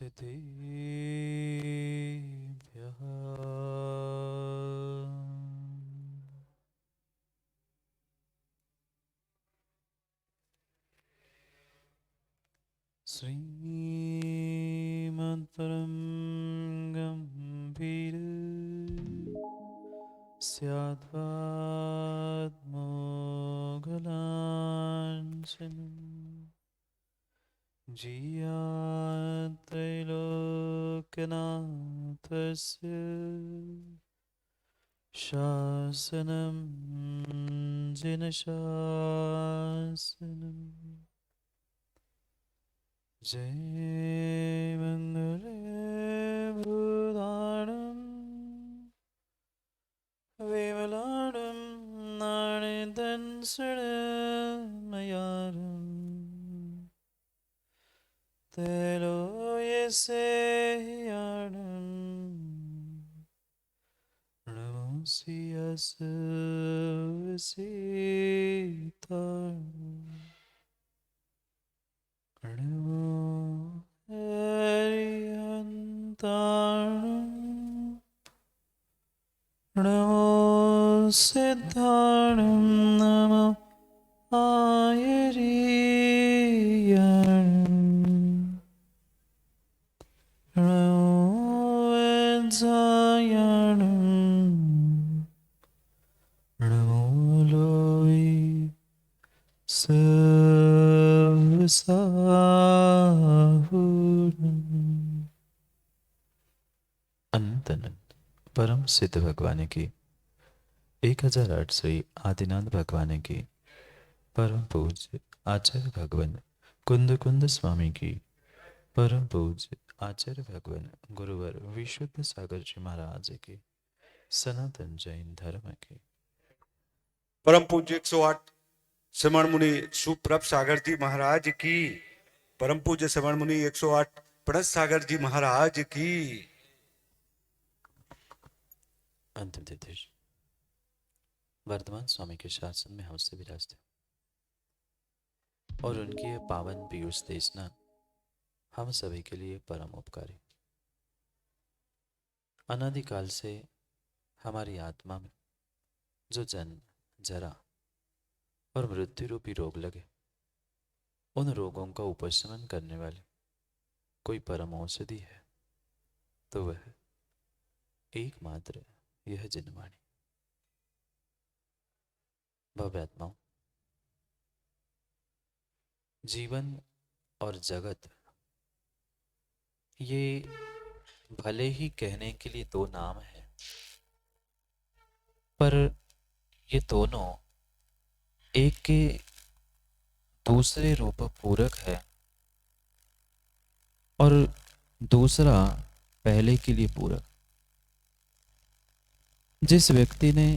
सिद्धिभ्यः श्रीमन्त्रं गम्भीर स्याद्वाद्मोघलाञ्छनम् जियात्रैलोक्यनाथस्य शासनं जिनशासनम् जय मङ्गले भूतानं विमलानं नाणिदंसनमयारम् तेलोयसेयाणं नमोऽस्यसुविसिताम् नमो हरिहन्ताणं नमो सिद्धाणं नमो आयर्याणं नमो वैद्यायणं नमो लोई सर्वसाहुरम्। अनंत परम सिद्ध भगवान की 1008 श्री आदिनाथ भगवान की परम पूज्य आचार्य भगवान कुंद कुंद स्वामी की परम पूज्य आचार्य भगवान गुरुवर विशुद्ध सागर जी महाराज की सनातन जैन धर्म की परम पूज्य 108 श्रवण मुनि सुप्रभ सागर जी महाराज की, परम पूज्य श्रवण मुनि 108 प्रणत सागर जी महाराज की। अंतिम तिथि वर्तमान स्वामी के शासन में हमसे विराजते और उनकी यह पावन पीयूष देशना हम सभी के लिए परम उपकारी। अनादिकाल से हमारी आत्मा में जो जन्म जरा और मृत्यु रूपी रोग लगे, उन रोगों का उपशमन करने वाली कोई परम औषधि है तो वह एकमात्र यह जिनवाणी। भव्यात्माओं, जीवन और जगत ये भले ही कहने के लिए दो नाम हैं, पर ये दोनों एक के दूसरे रूप पूरक है और दूसरा पहले के लिए पूरक। जिस व्यक्ति ने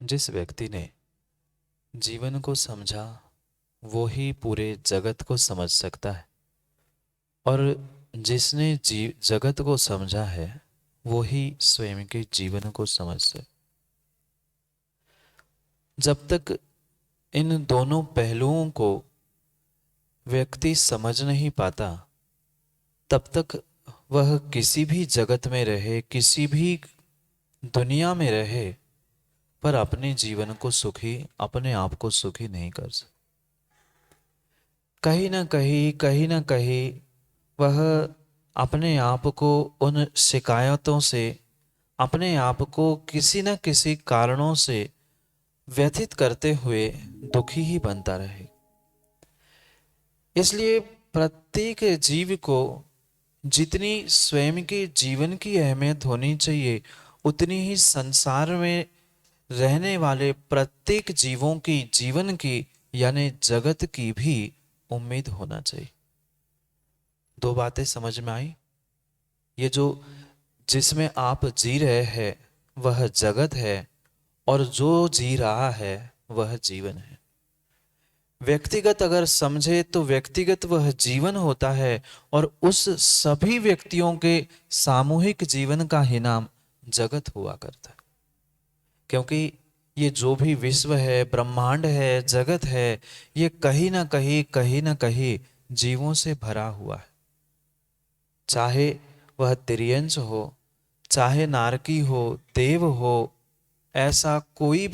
जिस व्यक्ति ने जीवन को समझा वो ही पूरे जगत को समझ सकता है, और जिसने जगत को समझा है वो ही स्वयं के जीवन को समझ सकता। जब तक इन दोनों पहलुओं को व्यक्ति समझ नहीं पाता, तब तक वह किसी भी जगत में रहे, किसी भी दुनिया में रहे, पर अपने जीवन को सुखी, अपने आप को सुखी नहीं कर सकता। कहीं ना कहीं वह अपने आप को उन शिकायतों से, अपने आप को किसी न किसी कारणों से व्यथित करते हुए दुखी ही बनता रहे। इसलिए प्रत्येक जीव को जितनी स्वयं के जीवन की अहमियत होनी चाहिए, उतनी ही संसार में रहने वाले प्रत्येक जीवों की जीवन की यानी जगत की भी उम्मीद होना चाहिए। दो बातें समझ में आई। ये जो जिसमें आप जी रहे हैं वह जगत है, और जो जी रहा है वह जीवन है। व्यक्तिगत अगर समझे तो व्यक्तिगत वह जीवन होता है, और उस सभी व्यक्तियों के सामूहिक जीवन का ही नाम जगत हुआ करता है। क्योंकि ये जो भी विश्व है, ब्रह्मांड है, जगत है, ये कहीं ना कहीं जीवों से भरा हुआ है। चाहे वह तिर्यंच हो, चाहे नारकी हो, देव हो, ऐसा कोई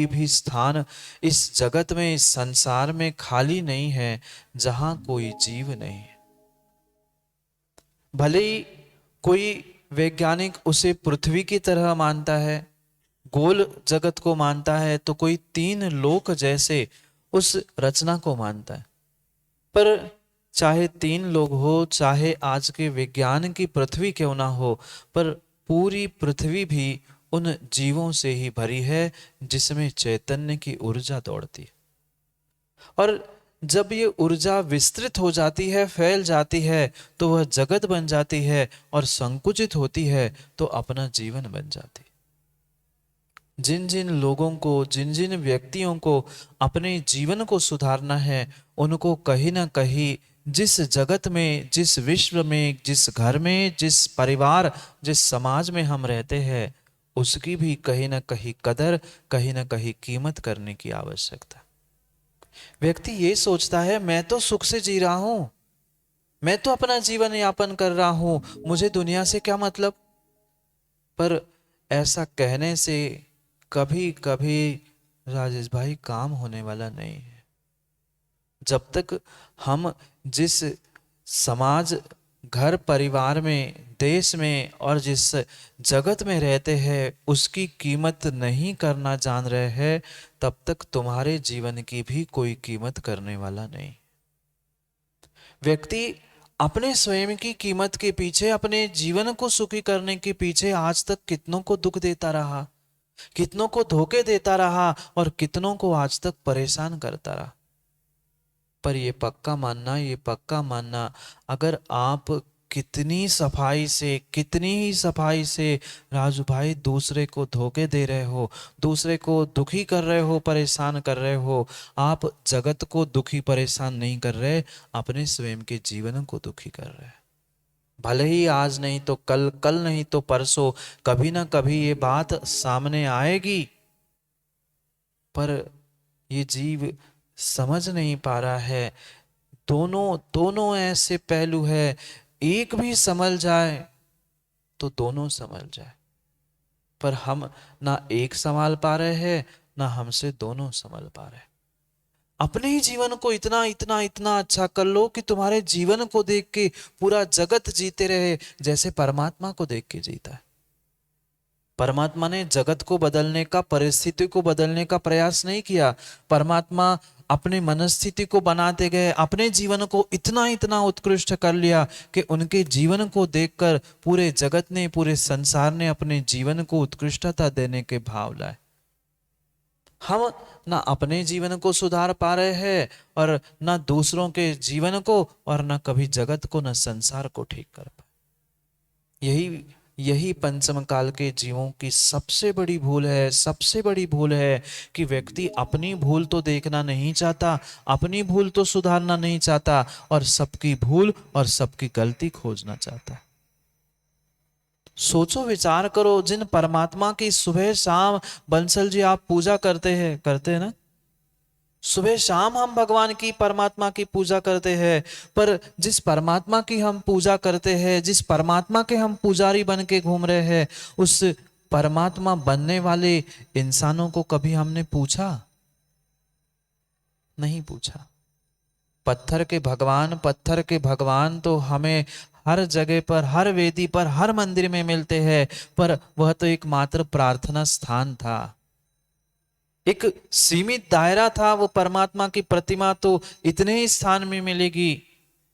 भी स्थान इस जगत में, इस संसार में खाली नहीं है जहां कोई जीव नहीं है। भले ही कोई वैज्ञानिक उसे पृथ्वी की तरह मानता है, गोल जगत को मानता है, तो कोई तीन लोक जैसे उस रचना को मानता है। पर चाहे तीन लोग हो, चाहे आज के विज्ञान की पृथ्वी क्यों ना हो, पर पूरी पृथ्वी भी उन जीवों से ही भरी है जिसमें चैतन्य की ऊर्जा दौड़ती है। और जब ये ऊर्जा विस्तृत हो जाती है, फैल जाती है, तो वह जगत बन जाती है, और संकुचित होती है तो अपना जीवन बन जाती है। जिन जिन लोगों को, जिन जिन व्यक्तियों को अपने जीवन को सुधारना है, उनको कहीं ना कहीं जिस जगत में, जिस विश्व में, जिस घर में, जिस परिवार, जिस समाज में हम रहते हैं, उसकी भी कहीं ना कहीं कदर, कहीं ना कहीं कीमत करने की आवश्यकता। व्यक्ति ये सोचता है मैं तो सुख से जी रहा हूं, मैं तो अपना जीवन यापन कर रहा हूं, मुझे दुनिया से क्या मतलब। पर ऐसा कहने से कभी कभी राजेश भाई काम होने वाला नहीं है। जब तक हम जिस समाज, घर, परिवार में, देश में और जिस जगत में रहते हैं उसकी कीमत नहीं करना जान रहे हैं, तब तक तुम्हारे जीवन की भी कोई कीमत करने वाला नहीं। व्यक्ति अपने स्वयं की कीमत के पीछे, अपने जीवन को सुखी करने के पीछे आज तक कितनों को दुख देता रहा, कितनों को धोखे देता रहा, और कितनों को आज तक परेशान करता रहा। पर ये पक्का मानना, ये पक्का मानना, अगर आप कितनी सफाई से, कितनी ही सफाई से राजू भाई दूसरे को धोखे दे रहे हो, दूसरे को दुखी कर रहे हो, परेशान कर रहे हो, आप जगत को दुखी परेशान नहीं कर रहे, अपने स्वयं के जीवन को दुखी कर रहे हैं। भले ही आज नहीं तो कल, कल नहीं तो परसों, कभी ना कभी ये बात सामने आएगी, पर ये जीव समझ नहीं पा रहा है। दोनों दोनों ऐसे पहलू है, एक भी संभल जाए तो दोनों संभल जाए, पर हम ना एक संभाल पा रहे हैं, ना हमसे दोनों संभल पा रहे हैं। अपने ही जीवन को इतना इतना इतना अच्छा कर लो कि तुम्हारे जीवन को देख के पूरा जगत जीते रहे जैसे परमात्मा को देख के जीता है। परमात्मा ने जगत को बदलने का, परिस्थिति को बदलने का प्रयास नहीं किया। परमात्मा अपने मनस्थिति को बनाते गए, अपने जीवन को इतना इतना उत्कृष्ट कर लिया कि उनके जीवन को देखकर पूरे जगत ने, पूरे संसार ने अपने जीवन को उत्कृष्टता देने के भाव लाए। हम ना अपने जीवन को सुधार पा रहे हैं, और ना दूसरों के जीवन को, और ना कभी जगत को, ना संसार को ठीक कर पाए। यही पंचम काल के जीवों की सबसे बड़ी भूल है, सबसे बड़ी भूल है कि व्यक्ति अपनी भूल तो देखना नहीं चाहता, अपनी भूल तो सुधारना नहीं चाहता, और सबकी भूल और सबकी गलती खोजना चाहता है। सोचो, विचार करो, जिन परमात्मा की सुबह शाम बंसल जी आप पूजा करते हैं ना, सुबह शाम हम भगवान की, परमात्मा की पूजा करते हैं, पर जिस परमात्मा की हम पूजा करते हैं, जिस परमात्मा के हम पुजारी बन के घूम रहे हैं, उस परमात्मा बनने वाले इंसानों को कभी हमने पूछा? नहीं पूछा। पत्थर के भगवान तो हमें हर जगह पर, हर वेदी पर, हर मंदिर में मिलते हैं, पर वह तो एकमात्र प्रार्थना स्थान था, एक सीमित दायरा था। वो परमात्मा की प्रतिमा तो इतने ही स्थान में मिलेगी,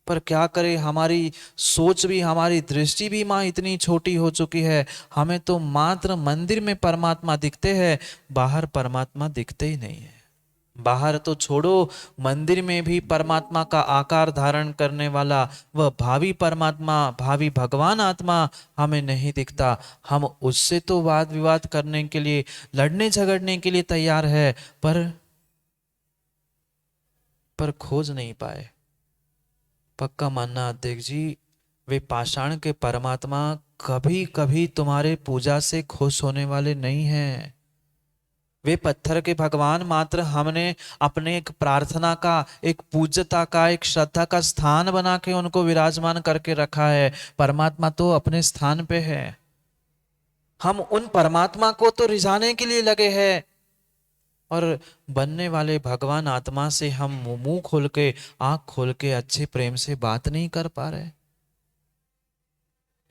पर क्या करें, हमारी सोच भी, हमारी दृष्टि भी माँ इतनी छोटी हो चुकी है, हमें तो मात्र मंदिर में परमात्मा दिखते हैं, बाहर परमात्मा दिखते ही नहीं है। बाहर तो छोड़ो, मंदिर में भी परमात्मा का आकार धारण करने वाला वह भावी परमात्मा, भावी भगवान आत्मा हमें नहीं दिखता। हम उससे तो वाद विवाद करने के लिए, लड़ने झगड़ने के लिए तैयार है, पर खोज नहीं पाए। पक्का मानना अध्यक्ष जी, वे पाषाण के परमात्मा कभी कभी तुम्हारे पूजा से खुश होने वाले नहीं हैं। वे पत्थर के भगवान मात्र हमने अपने एक प्रार्थना का, एक पूज्यता का, एक श्रद्धा का स्थान बना के उनको विराजमान करके रखा है। परमात्मा तो अपने स्थान पे है। हम उन परमात्मा को तो रिझाने के लिए लगे हैं, और बनने वाले भगवान आत्मा से हम मुंह खोल के, आंख खोल के अच्छे प्रेम से बात नहीं कर पा रहे।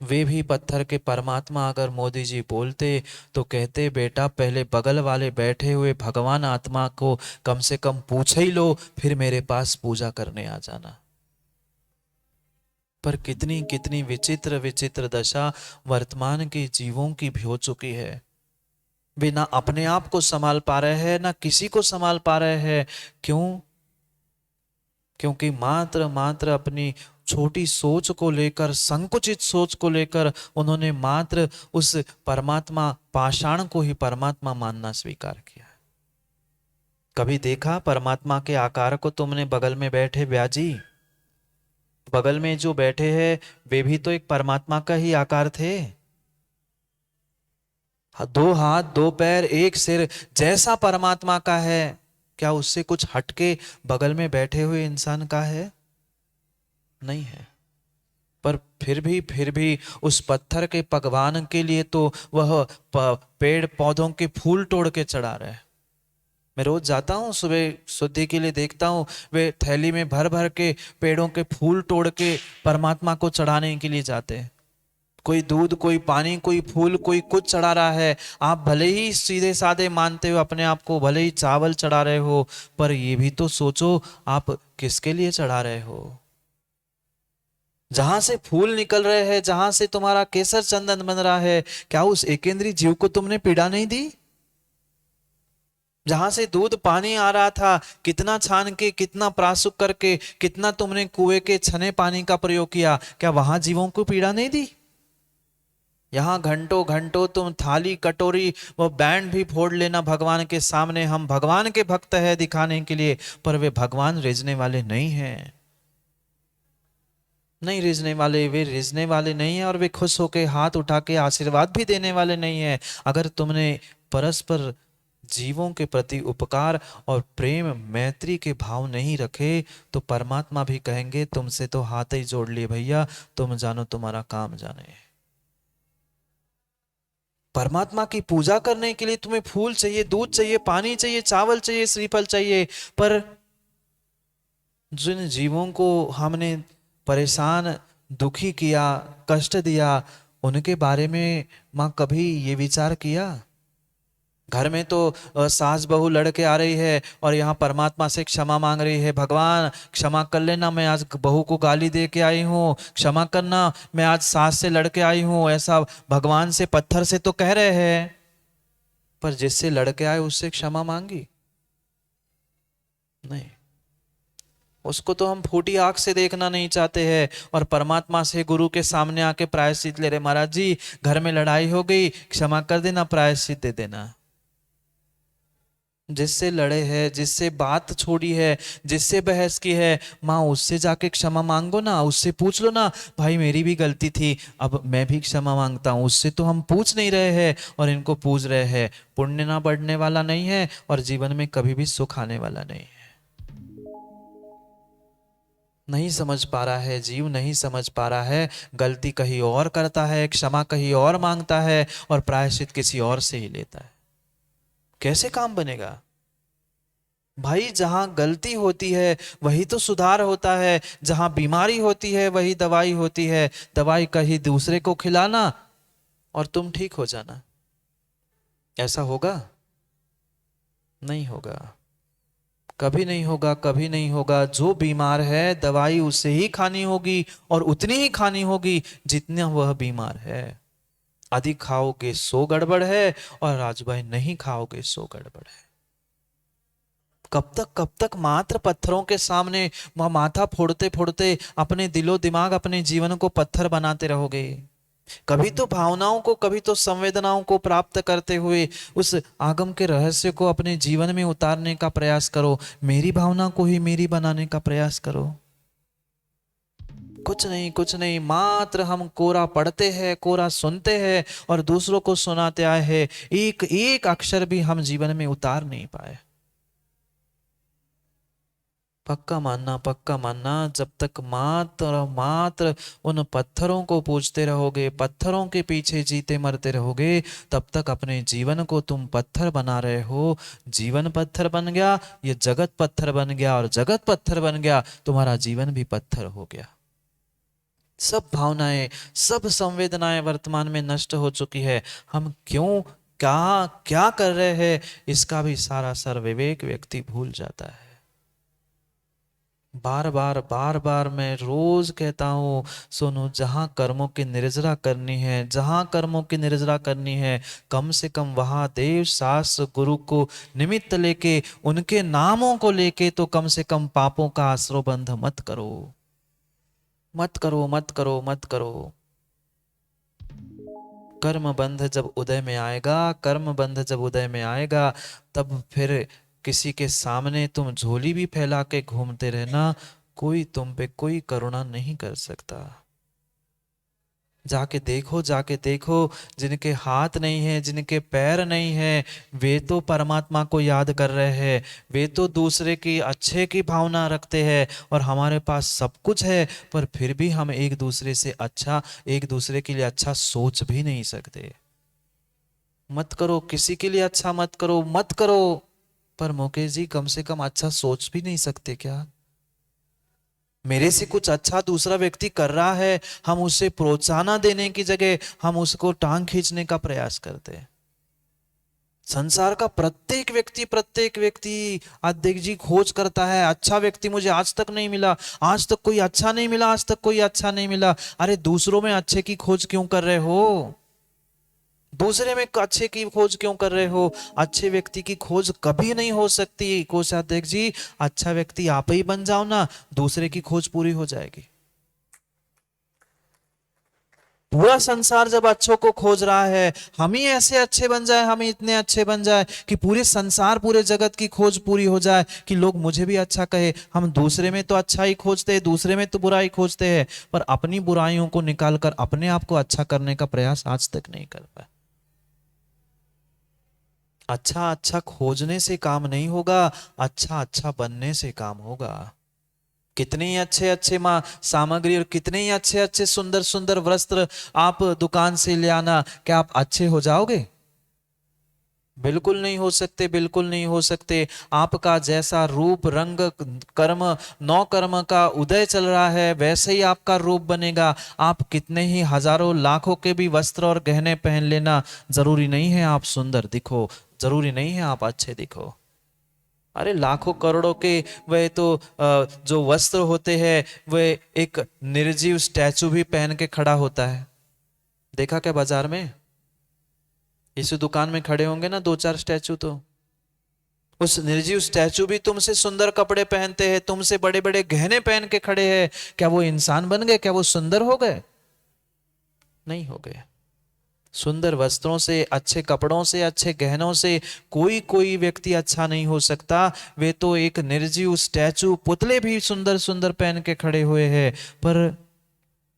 वे भी पत्थर के परमात्मा अगर मोदी जी बोलते तो कहते, बेटा पहले बगल वाले बैठे हुए भगवान आत्मा को कम से कम पूछ ही लो, फिर मेरे पास पूजा करने आ जाना। पर कितनी कितनी विचित्र विचित्र दशा वर्तमान के जीवों की भी हो चुकी है। वे ना अपने आप को संभाल पा रहे हैं, ना किसी को संभाल पा रहे हैं। क्यों? क्योंकि मात्र मात्र अपनी छोटी सोच को लेकर, संकुचित सोच को लेकर उन्होंने मात्र उस परमात्मा पाषाण को ही परमात्मा मानना स्वीकार किया। कभी देखा परमात्मा के आकार को तुमने? बगल में बैठे ब्याजी, बगल में जो बैठे हैं वे भी तो एक परमात्मा का ही आकार थे। दो हाथ, दो पैर, एक सिर, जैसा परमात्मा का है, क्या उससे कुछ हटके बगल में बैठे हुए इंसान का है? नहीं है। पर फिर भी उस पत्थर के भगवान के लिए तो वह पेड़ पौधों के फूल तोड़ के चढ़ा रहे हैं। मैं रोज जाता हूँ सुबह शुद्धि के लिए, देखता हूँ वे थैली में भर भर के पेड़ों के फूल तोड़ के परमात्मा को चढ़ाने के लिए जाते हैं। कोई दूध, कोई पानी, कोई फूल, कोई कुछ चढ़ा रहा है। आप भले ही सीधे साधे मानते हो अपने आप को, भले ही चावल चढ़ा रहे हो, पर ये भी तो सोचो आप किसके लिए चढ़ा रहे हो। जहां से फूल निकल रहे हैं, जहां से तुम्हारा केसर चंदन बन रहा है, क्या उस एकेंद्रीय जीव को तुमने पीड़ा नहीं दी? जहां से दूध पानी आ रहा था, कितना छान के, कितना प्रासुक करके, कितना तुमने कुएं के छने पानी का प्रयोग किया, क्या वहां जीवों को पीड़ा नहीं दी? यहां घंटों घंटों तुम थाली कटोरी वो बैंड भी फोड़ लेना भगवान के सामने, हम भगवान के भक्त है दिखाने के लिए, पर वे भगवान रिझने वाले नहीं हैं। नहीं रिझने वाले, वे रिझने वाले नहीं है, और वे खुश होके हाथ उठा के आशीर्वाद भी देने वाले नहीं है। अगर तुमने परस्पर जीवों के प्रति उपकार और प्रेम मैत्री के भाव नहीं रखे, तो परमात्मा भी कहेंगे तुमसे तो हाथ ही जोड़ लिए भैया, तुम जानो तुम्हारा काम जाने। परमात्मा की पूजा करने के लिए तुम्हें फूल चाहिए, दूध चाहिए, पानी चाहिए, चावल चाहिए, श्रीफल चाहिए, पर जिन जीवों को हमने परेशान, दुखी किया, कष्ट दिया, उनके बारे में माँ कभी ये विचार किया? घर में तो सास बहू लड़के आ रही है और यहाँ परमात्मा से क्षमा मांग रही है, भगवान क्षमा कर लेना, मैं आज बहू को गाली दे के आई हूँ, क्षमा करना, मैं आज सास से लड़के आई हूँ, ऐसा भगवान से पत्थर से तो कह रहे हैं, पर जिससे लड़के आए उससे क्षमा मांगी नहीं। उसको तो हम फूटी आंख से देखना नहीं चाहते हैं, और परमात्मा से गुरु के सामने आके प्रायश्चित ले रहे, महाराज जी घर में लड़ाई हो गई, क्षमा कर देना, प्रायश्चित दे देना। जिससे लड़े हैं, जिससे बात छोड़ी है, जिससे बहस की है, माँ उससे जाके क्षमा मांगो ना, उससे पूछ लो ना, भाई मेरी भी गलती थी, अब मैं भी क्षमा मांगता हूँ। उससे तो हम पूछ नहीं रहे हैं और इनको पूछ रहे हैं। पुण्य ना बढ़ने वाला नहीं है और जीवन में कभी भी सुख आने वाला नहीं है। नहीं समझ पा रहा है जीव, नहीं समझ पा रहा है, गलती कहीं और करता है, क्षमा कहीं और मांगता है और प्रायश्चित किसी और से ही लेता है। कैसे काम बनेगा भाई? जहां गलती होती है वही तो सुधार होता है, जहां बीमारी होती है वही दवाई होती है। दवाई कहीं दूसरे को खिलाना और तुम ठीक हो जाना, ऐसा होगा? नहीं होगा, कभी नहीं होगा, कभी नहीं होगा। जो बीमार है दवाई उसे ही खानी होगी और उतनी ही खानी होगी जितना वह बीमार है। अधिक खाओगे सो गड़बड़ है और राजू भाई नहीं खाओगे सो गड़बड़ है। कब तक मात्र पत्थरों के सामने माथा फोड़ते फोड़ते अपने दिलो दिमाग अपने जीवन को पत्थर बनाते रहोगे? कभी तो भावनाओं को, कभी तो संवेदनाओं को प्राप्त करते हुए उस आगम के रहस्य को अपने जीवन में उतारने का प्रयास करो। मेरी भावना को ही मेरी बनाने का प्रयास करो। कुछ नहीं, कुछ नहीं, मात्र हम कोरा पढ़ते हैं, कोरा सुनते हैं और दूसरों को सुनाते आए हैं। एक एक अक्षर भी हम जीवन में उतार नहीं पाए। पक्का मानना, जब तक मात्र और मात्र उन पत्थरों को पूजते रहोगे, पत्थरों के पीछे जीते मरते रहोगे, तब तक अपने जीवन को तुम पत्थर बना रहे हो। जीवन पत्थर बन गया, ये जगत पत्थर बन गया, और जगत पत्थर बन गया, तुम्हारा जीवन भी पत्थर हो गया। सब भावनाएं, सब संवेदनाएं वर्तमान में नष्ट हो चुकी है। हम क्यों, क्या क्या कर रहे हैं, इसका भी सारा सर विवेक व्यक्ति भूल जाता है। बार बार मैं रोज कहता हूं, सुनो, जहां कर्मों की निर्जरा करनी है, जहां कर्मों की निर्जरा करनी है, कम से कम वहां देव शास्त्र गुरु को निमित्त लेके, उनके नामों को लेके तो कम से कम पापों का आश्रयबंध मत करो, मत करो, मत करो, मत करो। कर्म बंध जब उदय में आएगा, कर्म बंध जब उदय में आएगा, तब फिर किसी के सामने तुम झोली भी फैला के घूमते रहना, कोई तुम पे कोई करुणा नहीं कर सकता। जाके देखो, जिनके हाथ नहीं है, जिनके पैर नहीं है, वे तो परमात्मा को याद कर रहे हैं, वे तो दूसरे की अच्छे की भावना रखते हैं, और हमारे पास सब कुछ है, पर फिर भी हम एक दूसरे से अच्छा, एक दूसरे के लिए अच्छा सोच भी नहीं सकते। मत करो, किसी के लिए अच्छा मत करो, मत करो, पर मुकेश जी कम से कम अच्छा सोच भी नहीं सकते क्या? मेरे से कुछ अच्छा दूसरा व्यक्ति कर रहा है, हम उसे प्रोत्साहन देने की जगह हम उसको टांग खींचने का प्रयास करते हैं। संसार का प्रत्येक व्यक्ति अध्यक्ष जी खोज करता है, अच्छा व्यक्ति मुझे आज तक नहीं मिला, आज तक कोई अच्छा नहीं मिला, आज तक कोई अच्छा नहीं मिला। अरे दूसरों में अच्छे की खोज क्यों कर रहे हो? दूसरे में अच्छे की खोज क्यों कर रहे हो? अच्छे व्यक्ति की खोज कभी नहीं हो सकती कोषाध्यक्ष जी। अच्छा व्यक्ति आप ही बन जाओ ना, दूसरे की खोज पूरी हो जाएगी। पूरा संसार जब अच्छों को खोज रहा है, हम ही ऐसे अच्छे बन जाए, हम ही इतने अच्छे बन जाए कि पूरे संसार, पूरे जगत की खोज पूरी हो जाए, कि लोग मुझे भी अच्छा कहे। हम दूसरे में तो अच्छा ही खोजते हैं, दूसरे में तो बुराई खोजते हैं, पर अपनी बुराइयों को निकालकर अपने आप को अच्छा करने का प्रयास आज तक नहीं कर पाए। अच्छा खोजने से काम नहीं होगा, अच्छा बनने से काम होगा। कितने ही अच्छे सामग्री और कितने ही अच्छे सुंदर वस्त्र आप दुकान से ले आना, क्या आप अच्छे हो जाओगे? बिल्कुल नहीं हो सकते, बिल्कुल नहीं हो सकते। आपका जैसा रूप, रंग, कर्म, 9 कर्म का उदय चल रहा है, वैसे ही आपका रूप बनेगा। आप कितने ही हजारों लाखों के भी वस्त्र और गहने पहन लेना, जरूरी नहीं है आप सुंदर दिखो, जरूरी नहीं है आप अच्छे दिखो। अरे लाखों करोड़ों के वे तो जो वस्त्र होते हैं, वे एक निर्जीव स्टैचू भी पहन के खड़ा होता है। देखा क्या बाजार में? इस दुकान में खड़े होंगे ना 2-4 स्टैचू, तो उस निर्जीव स्टैचू भी तुमसे सुंदर कपड़े पहनते हैं, तुमसे बड़े बड़े गहने पहन के खड़े हैं। क्या वो इंसान बन गए? क्या वो सुंदर हो गए? नहीं हो गए। सुंदर वस्त्रों से, अच्छे कपड़ों से, अच्छे गहनों से कोई व्यक्ति अच्छा नहीं हो सकता। वे तो एक निर्जीव स्टैचू, पुतले भी सुंदर सुंदर पहन के खड़े हुए हैं। पर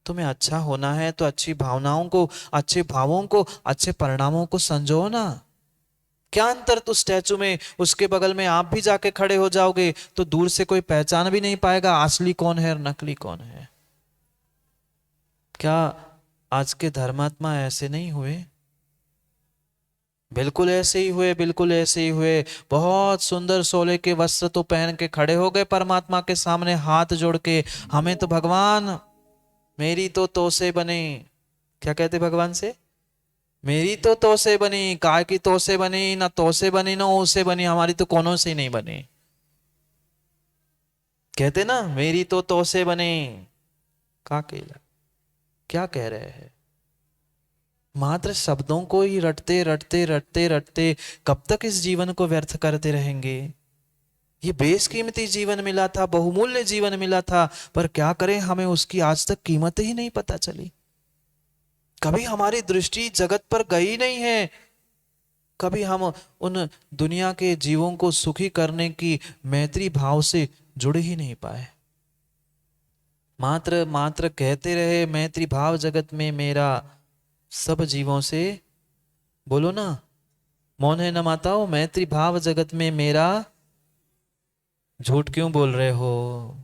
तुम्हें अच्छा होना है तो अच्छी भावनाओं को, अच्छे भावों को, अच्छे परिणामों को संजो ना। क्या अंतर तो स्टैचू में, उसके बगल में आप भी जाके खड़े हो जाओगे तो दूर से कोई पहचान भी नहीं पाएगा असली कौन है और नकली कौन है। क्या आज के धर्मात्मा ऐसे नहीं हुए? बिल्कुल ऐसे ही हुए, बिल्कुल ऐसे ही हुए। बहुत सुंदर सोले के वस्त्र तो पहन के खड़े हो गए परमात्मा के सामने हाथ जोड़ के, हमें तो भगवान मेरी तो से बनी। क्या कहते भगवान से? मेरी तो से बनी, काय की तो से बनी, ना तो से बनी ना ओ से बनी, हमारी तो कोनो से नहीं बनी। कहते ना मेरी तो से बनी। का केला क्या कह रहे हैं? मात्र शब्दों को ही रटते रटते कब तक इस जीवन को व्यर्थ करते रहेंगे? ये बेशकीमती जीवन मिला था, बहुमूल्य जीवन मिला था, पर क्या करें, हमें उसकी आज तक कीमत ही नहीं पता चली। कभी हमारी दृष्टि जगत पर गई नहीं है, कभी हम उन दुनिया के जीवों को सुखी करने की मैत्री भाव से जुड़ ही नहीं पाए। मात्र मात्र कहते रहे मैत्री भाव जगत में मेरा, सब जीवों से, बोलो ना, मौन है न माताओ, मैत्री भाव जगत में मेरा। झूठ क्यों बोल रहे हो,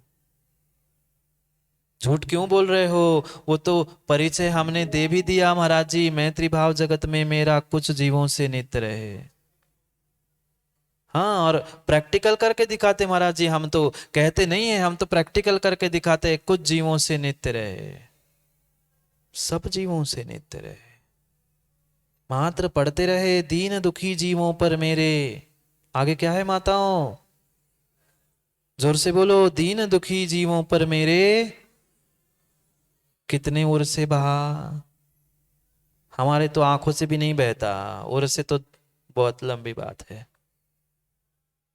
झूठ क्यों बोल रहे हो? वो तो परिचय हमने दे भी दिया महाराज जी, मैत्री भाव जगत में मेरा कुछ जीवों से नित्य रहे। हाँ, और प्रैक्टिकल करके दिखाते महाराज जी, हम तो कहते नहीं है, हम तो प्रैक्टिकल करके दिखाते, कुछ जीवों से नित्य रहे, सब जीवों से नित्य रहे। मात्र पढ़ते रहे दीन दुखी जीवों पर मेरे। आगे क्या है माताओं, जोर से बोलो, दीन दुखी जीवों पर मेरे कितने ओर से बहा। हमारे तो आंखों से भी नहीं बहता, ओर से तो बहुत लंबी बात है।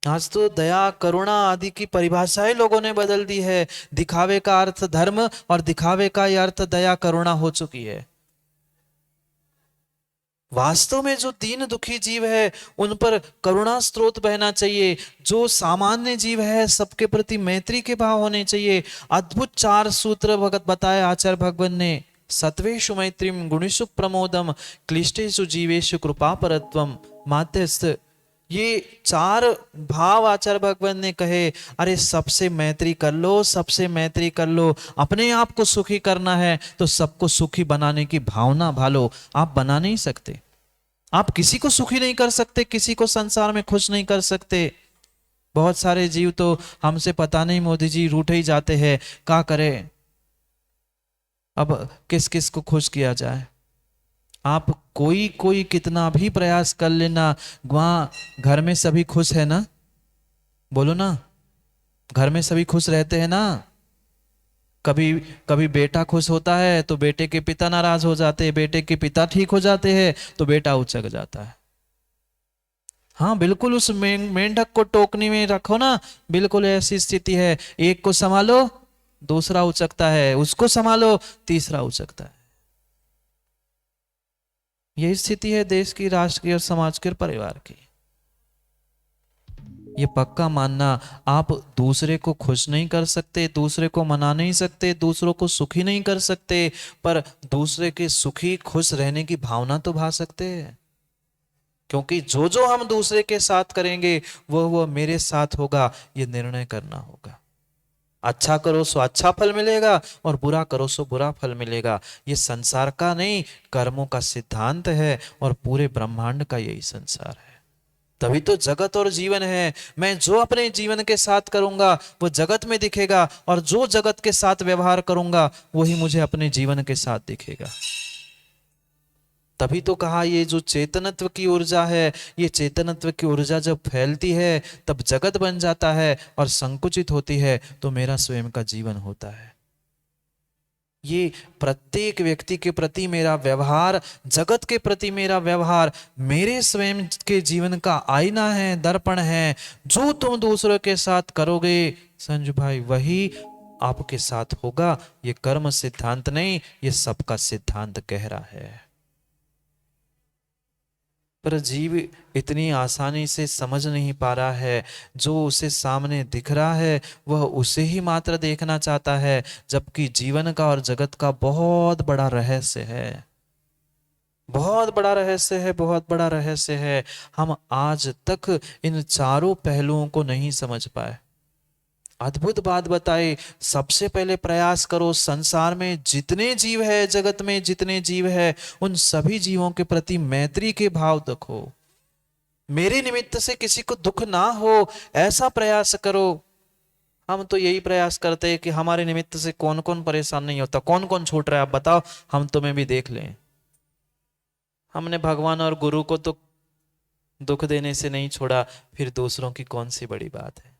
आज तो दया करुणा आदि की परिभाषाएं लोगों ने बदल दी है। दिखावे का अर्थ धर्म और दिखावे का अर्थ दया करुणा हो चुकी है। वास्तव में जो दीन दुखी जीव है उन पर करुणा स्रोत बहना चाहिए। जो सामान्य जीव है सबके प्रति मैत्री के भाव होने चाहिए। अद्भुत 4 सूत्र भगत बताए आचार्य भगवान ने। सत्वेषु मैत्रीम, गुणेषु प्रमोदम, क्लिष्टेषु जीवेषु कृपा परत्वम, माध्यस्थ। ये 4 भाव आचार्य भगवान ने कहे। अरे सबसे मैत्री कर लो, सबसे मैत्री कर लो। अपने आप को सुखी करना है तो सबको सुखी बनाने की भावना भालो। आप बना नहीं सकते, आप किसी को सुखी नहीं कर सकते, किसी को संसार में खुश नहीं कर सकते। बहुत सारे जीव तो हमसे पता नहीं मोदी जी रूठे ही जाते हैं, क्या करें, अब किस किस को खुश किया जाए। आप कोई कोई कितना भी प्रयास कर लेना, वहां घर में सभी खुश है ना, बोलो ना, घर में सभी खुश रहते हैं ना। कभी कभी बेटा खुश होता है तो बेटे के पिता नाराज हो जाते हैं, बेटे के पिता ठीक हो जाते हैं तो बेटा उचक जाता है। हाँ बिल्कुल, उस मेंढक को टोकनी में रखो ना, बिल्कुल ऐसी स्थिति है। एक को संभालो दूसरा उचकता है, उसको संभालो तीसरा उचकता है। यही स्थिति है देश की, राष्ट्र की और समाज की और परिवार की। ये पक्का मानना, आप दूसरे को खुश नहीं कर सकते, दूसरे को मना नहीं सकते, दूसरों को सुखी नहीं कर सकते, पर दूसरे के सुखी खुश रहने की भावना तो भा सकते हैं। क्योंकि जो जो हम दूसरे के साथ करेंगे वो मेरे साथ होगा, ये निर्णय करना होगा। अच्छा करो सो अच्छा फल मिलेगा और बुरा करो सो बुरा फल मिलेगा। ये संसार का नहीं, कर्मों का सिद्धांत है और पूरे ब्रह्मांड का यही संसार है। तभी तो जगत और जीवन है। मैं जो अपने जीवन के साथ करूंगा वो जगत में दिखेगा, और जो जगत के साथ व्यवहार करूंगा वही मुझे अपने जीवन के साथ दिखेगा। तभी तो कहा ये जो चेतनत्व की ऊर्जा है, ये चेतनत्व की ऊर्जा जब फैलती है तब जगत बन जाता है, और संकुचित होती है तो मेरा स्वयं का जीवन होता है। ये प्रत्येक व्यक्ति के प्रति मेरा व्यवहार, जगत के प्रति मेरा व्यवहार मेरे स्वयं के जीवन का आईना है, दर्पण है। जो तुम दूसरों के साथ करोगे संजू भाई वही आपके साथ होगा। ये कर्म सिद्धांत नहीं, ये सबका सिद्धांत कह रहा है। पर जीव इतनी आसानी से समझ नहीं पा रहा है। जो उसे सामने दिख रहा है वह उसे ही मात्र देखना चाहता है, जबकि जीवन का और जगत का बहुत बड़ा रहस्य है, बहुत बड़ा रहस्य है, बहुत बड़ा रहस्य है। हम आज तक इन चारों पहलुओं को नहीं समझ पाए। अद्भुत बात बताए, सबसे पहले प्रयास करो संसार में जितने जीव है, जगत में जितने जीव है, उन सभी जीवों के प्रति मैत्री के भाव रखो। मेरे निमित्त से किसी को दुख ना हो ऐसा प्रयास करो। हम तो यही प्रयास करते हैं कि हमारे निमित्त से कौन कौन परेशान नहीं होता, कौन कौन छूट रहा है, आप बताओ, हम तुम्हें भी देख लें। हमने भगवान और गुरु को तो दुख देने से नहीं छोड़ा, फिर दूसरों की कौन सी बड़ी बात है।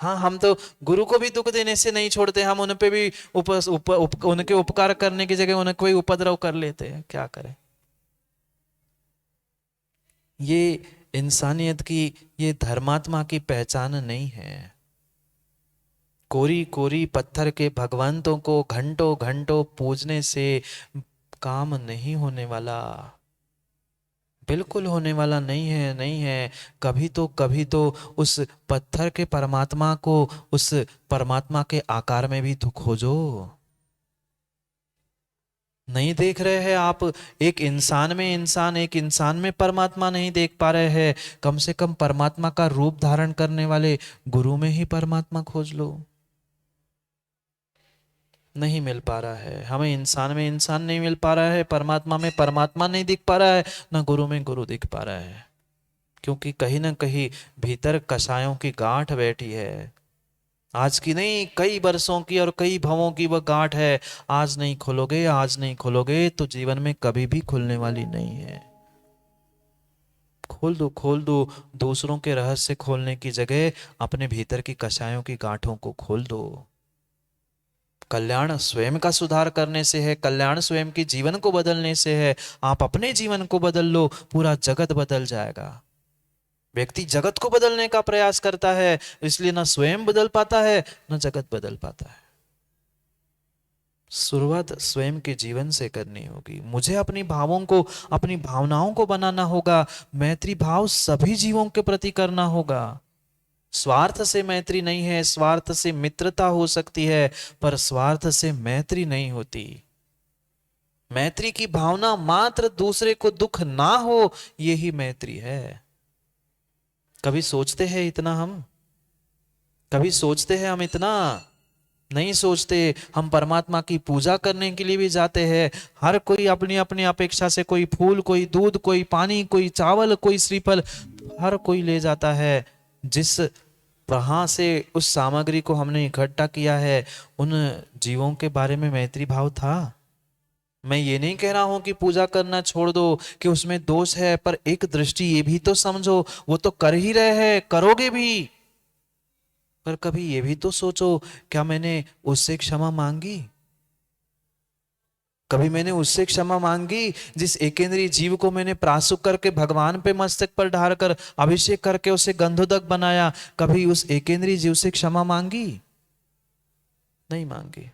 हाँ, हम तो गुरु को भी दुख देने से नहीं छोड़ते, हम उन पे भी उनके उपकार करने की जगह उन्हें कोई उपद्रव कर लेते हैं। क्या करें। ये इंसानियत की, ये धर्मात्मा की पहचान नहीं है। कोरी कोरी पत्थर के भगवंतों को घंटों घंटों पूजने से काम नहीं होने वाला, बिल्कुल होने वाला नहीं है, नहीं है। कभी तो उस पत्थर के परमात्मा को उस परमात्मा के आकार में भी तो खोजो। नहीं देख रहे हैं आप, एक इंसान में इंसान, एक इंसान में परमात्मा नहीं देख पा रहे हैं। कम से कम परमात्मा का रूप धारण करने वाले गुरु में ही परमात्मा खोज लो। नहीं मिल पा रहा है हमें, इंसान में इंसान नहीं मिल पा रहा है, परमात्मा में परमात्मा नहीं दिख पा रहा है, ना गुरु में गुरु दिख पा रहा है। क्योंकि कहीं ना कहीं भीतर कषायों की गांठ बैठी है। आज की नहीं, कई बरसों की और कई भवों की वह गांठ है। आज नहीं खोलोगे, आज नहीं खोलोगे तो जीवन में कभी भी खुलने वाली नहीं है। खोल दो, खोल दो। दूसरों के रहस्य खोलने की जगह अपने भीतर की कषायों की गांठों को खोल दो। कल्याण स्वयं का सुधार करने से है, कल्याण स्वयं के जीवन को बदलने से है। आप अपने जीवन को बदल लो, पूरा जगत बदल जाएगा। व्यक्ति जगत को बदलने का प्रयास करता है, इसलिए ना स्वयं बदल पाता है, ना जगत बदल पाता है। शुरुआत स्वयं के जीवन से करनी होगी। मुझे अपनी भावों को, अपनी भावनाओं को बनाना होगा। मैत्री भाव सभी जीवों के प्रति करना होगा। स्वार्थ से मैत्री नहीं है, स्वार्थ से मित्रता हो सकती है, पर स्वार्थ से मैत्री नहीं होती। मैत्री की भावना मात्र दूसरे को दुख ना हो, यही मैत्री है। कभी सोचते हैं इतना हम? कभी सोचते हैं हम इतना? नहीं सोचते। हम परमात्मा की पूजा करने के लिए भी जाते हैं। हर कोई अपनी अपनी अपेक्षा से, कोई फूल, कोई दूध, कोई पानी, कोई चावल, कोई श्रीफल, हर कोई ले जाता है। जिस वहां से उस सामग्री को हमने इकट्ठा किया है, उन जीवों के बारे में मैत्री भाव था। मैं ये नहीं कह रहा हूं कि पूजा करना छोड़ दो, कि उसमें दोष है, पर एक दृष्टि ये भी तो समझो, वो तो कर ही रहे हैं, करोगे भी, पर कभी ये भी तो सोचो, क्या मैंने उससे क्षमा मांगी? कभी मैंने उससे क्षमा मांगी जिस एकेंद्रीय जीव को मैंने प्रासुक करके भगवान पे मस्तक पर ढालकर अभिषेक करके उसे गंधोदक बनाया? कभी उस एकेंद्रीय जीव से क्षमा मांगी? नहीं मांगी।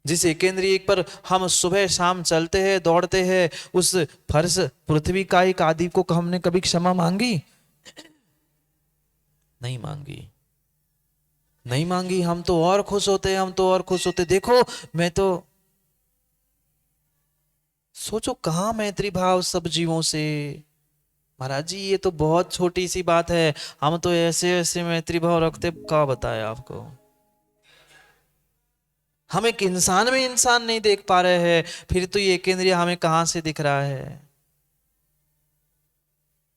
जिस एकेंद्रीय पर हम सुबह शाम चलते हैं, दौड़ते हैं, उस फर्श पृथ्वी का एक आदि को हमने कभी क्षमा मांगी? नहीं मांगी, नहीं मांगी। हम तो और खुश होते, हम तो और खुश होते। देखो, मैं तो सोचो कहां मैत्री भाव सब जीवों से। महाराज जी, ये तो बहुत छोटी सी बात है, हम तो ऐसे ऐसे मैत्री भाव रखते, क्या बताए आपको। हम एक इंसान में इंसान नहीं देख पा रहे हैं, फिर तो ये केंद्रीय हमें कहां से दिख रहा है।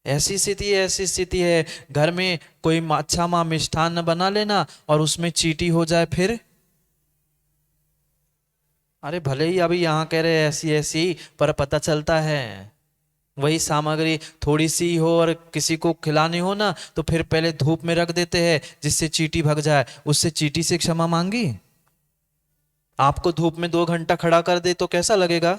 ऐसी स्थिति है, घर में कोई अच्छा माँ मिष्ठान्न बना लेना और उसमें चींटी हो जाए, फिर अरे भले ही अभी यहाँ कह रहे ऐसी ऐसी, पर पता चलता है वही सामग्री थोड़ी सी हो और किसी को खिलानी हो ना, तो फिर पहले धूप में रख देते हैं जिससे चींटी भग जाए। उससे चींटी से क्षमा मांगी? आपको धूप में 2 घंटा खड़ा कर दे तो कैसा लगेगा?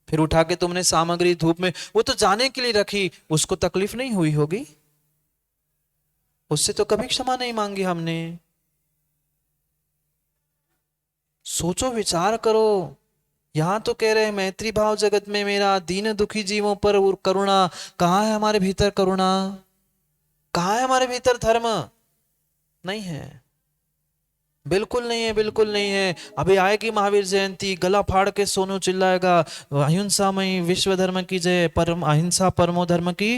फिर उठा के तुमने सामग्री धूप में, वो तो जाने के लिए रखी, उसको तकलीफ नहीं हुई होगी, उससे तो कभी क्षमा नहीं मांगी हमने। सोचो, विचार करो। यहां तो कह रहे हैं मैत्री भाव जगत में मेरा, दीन दुखी जीवों पर करुणा। कहां है हमारे भीतर करुणा? कहां है हमारे भीतर धर्म? नहीं है, बिल्कुल नहीं है, बिल्कुल नहीं है। अभी आएगी महावीर जयंती, गला फाड़ के सोनू चिल्लाएगा, अहिंसामयी विश्व धर्म की जय, परम अहिंसा परमो धर्म की,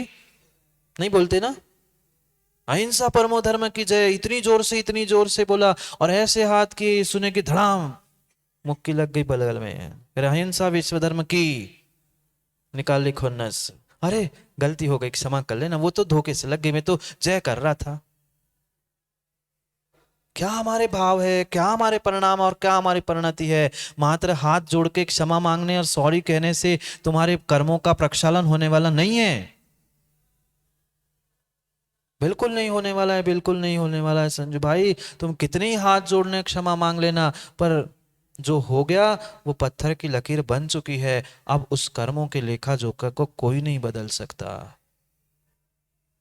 नहीं बोलते ना, अहिंसा परमो धर्म की जय। इतनी जोर से बोला, और ऐसे हाथ की सुने की धड़ाम, मुक्की लग गई बगल में। फिर अहिंसा विश्व धर्म की, निकाल ली खुन्नस। अरे गलती हो गई, क्षमा कर लेना, वो तो धोखे से लग गई, मैं तो जय कर रहा था। क्या हमारे भाव है, क्या हमारे परिणाम और क्या हमारी परिणति है? मात्र हाथ जोड़ के क्षमा मांगने और सॉरी कहने से तुम्हारे कर्मों का प्रक्षालन होने वाला नहीं है। बिल्कुल नहीं होने वाला है, बिल्कुल नहीं होने वाला है संजू भाई। तुम कितने ही हाथ जोड़ने क्षमा मांग लेना, पर जो हो गया वो पत्थर की लकीर बन चुकी है। अब उस कर्मों के लेखा जोखा को कोई नहीं बदल सकता।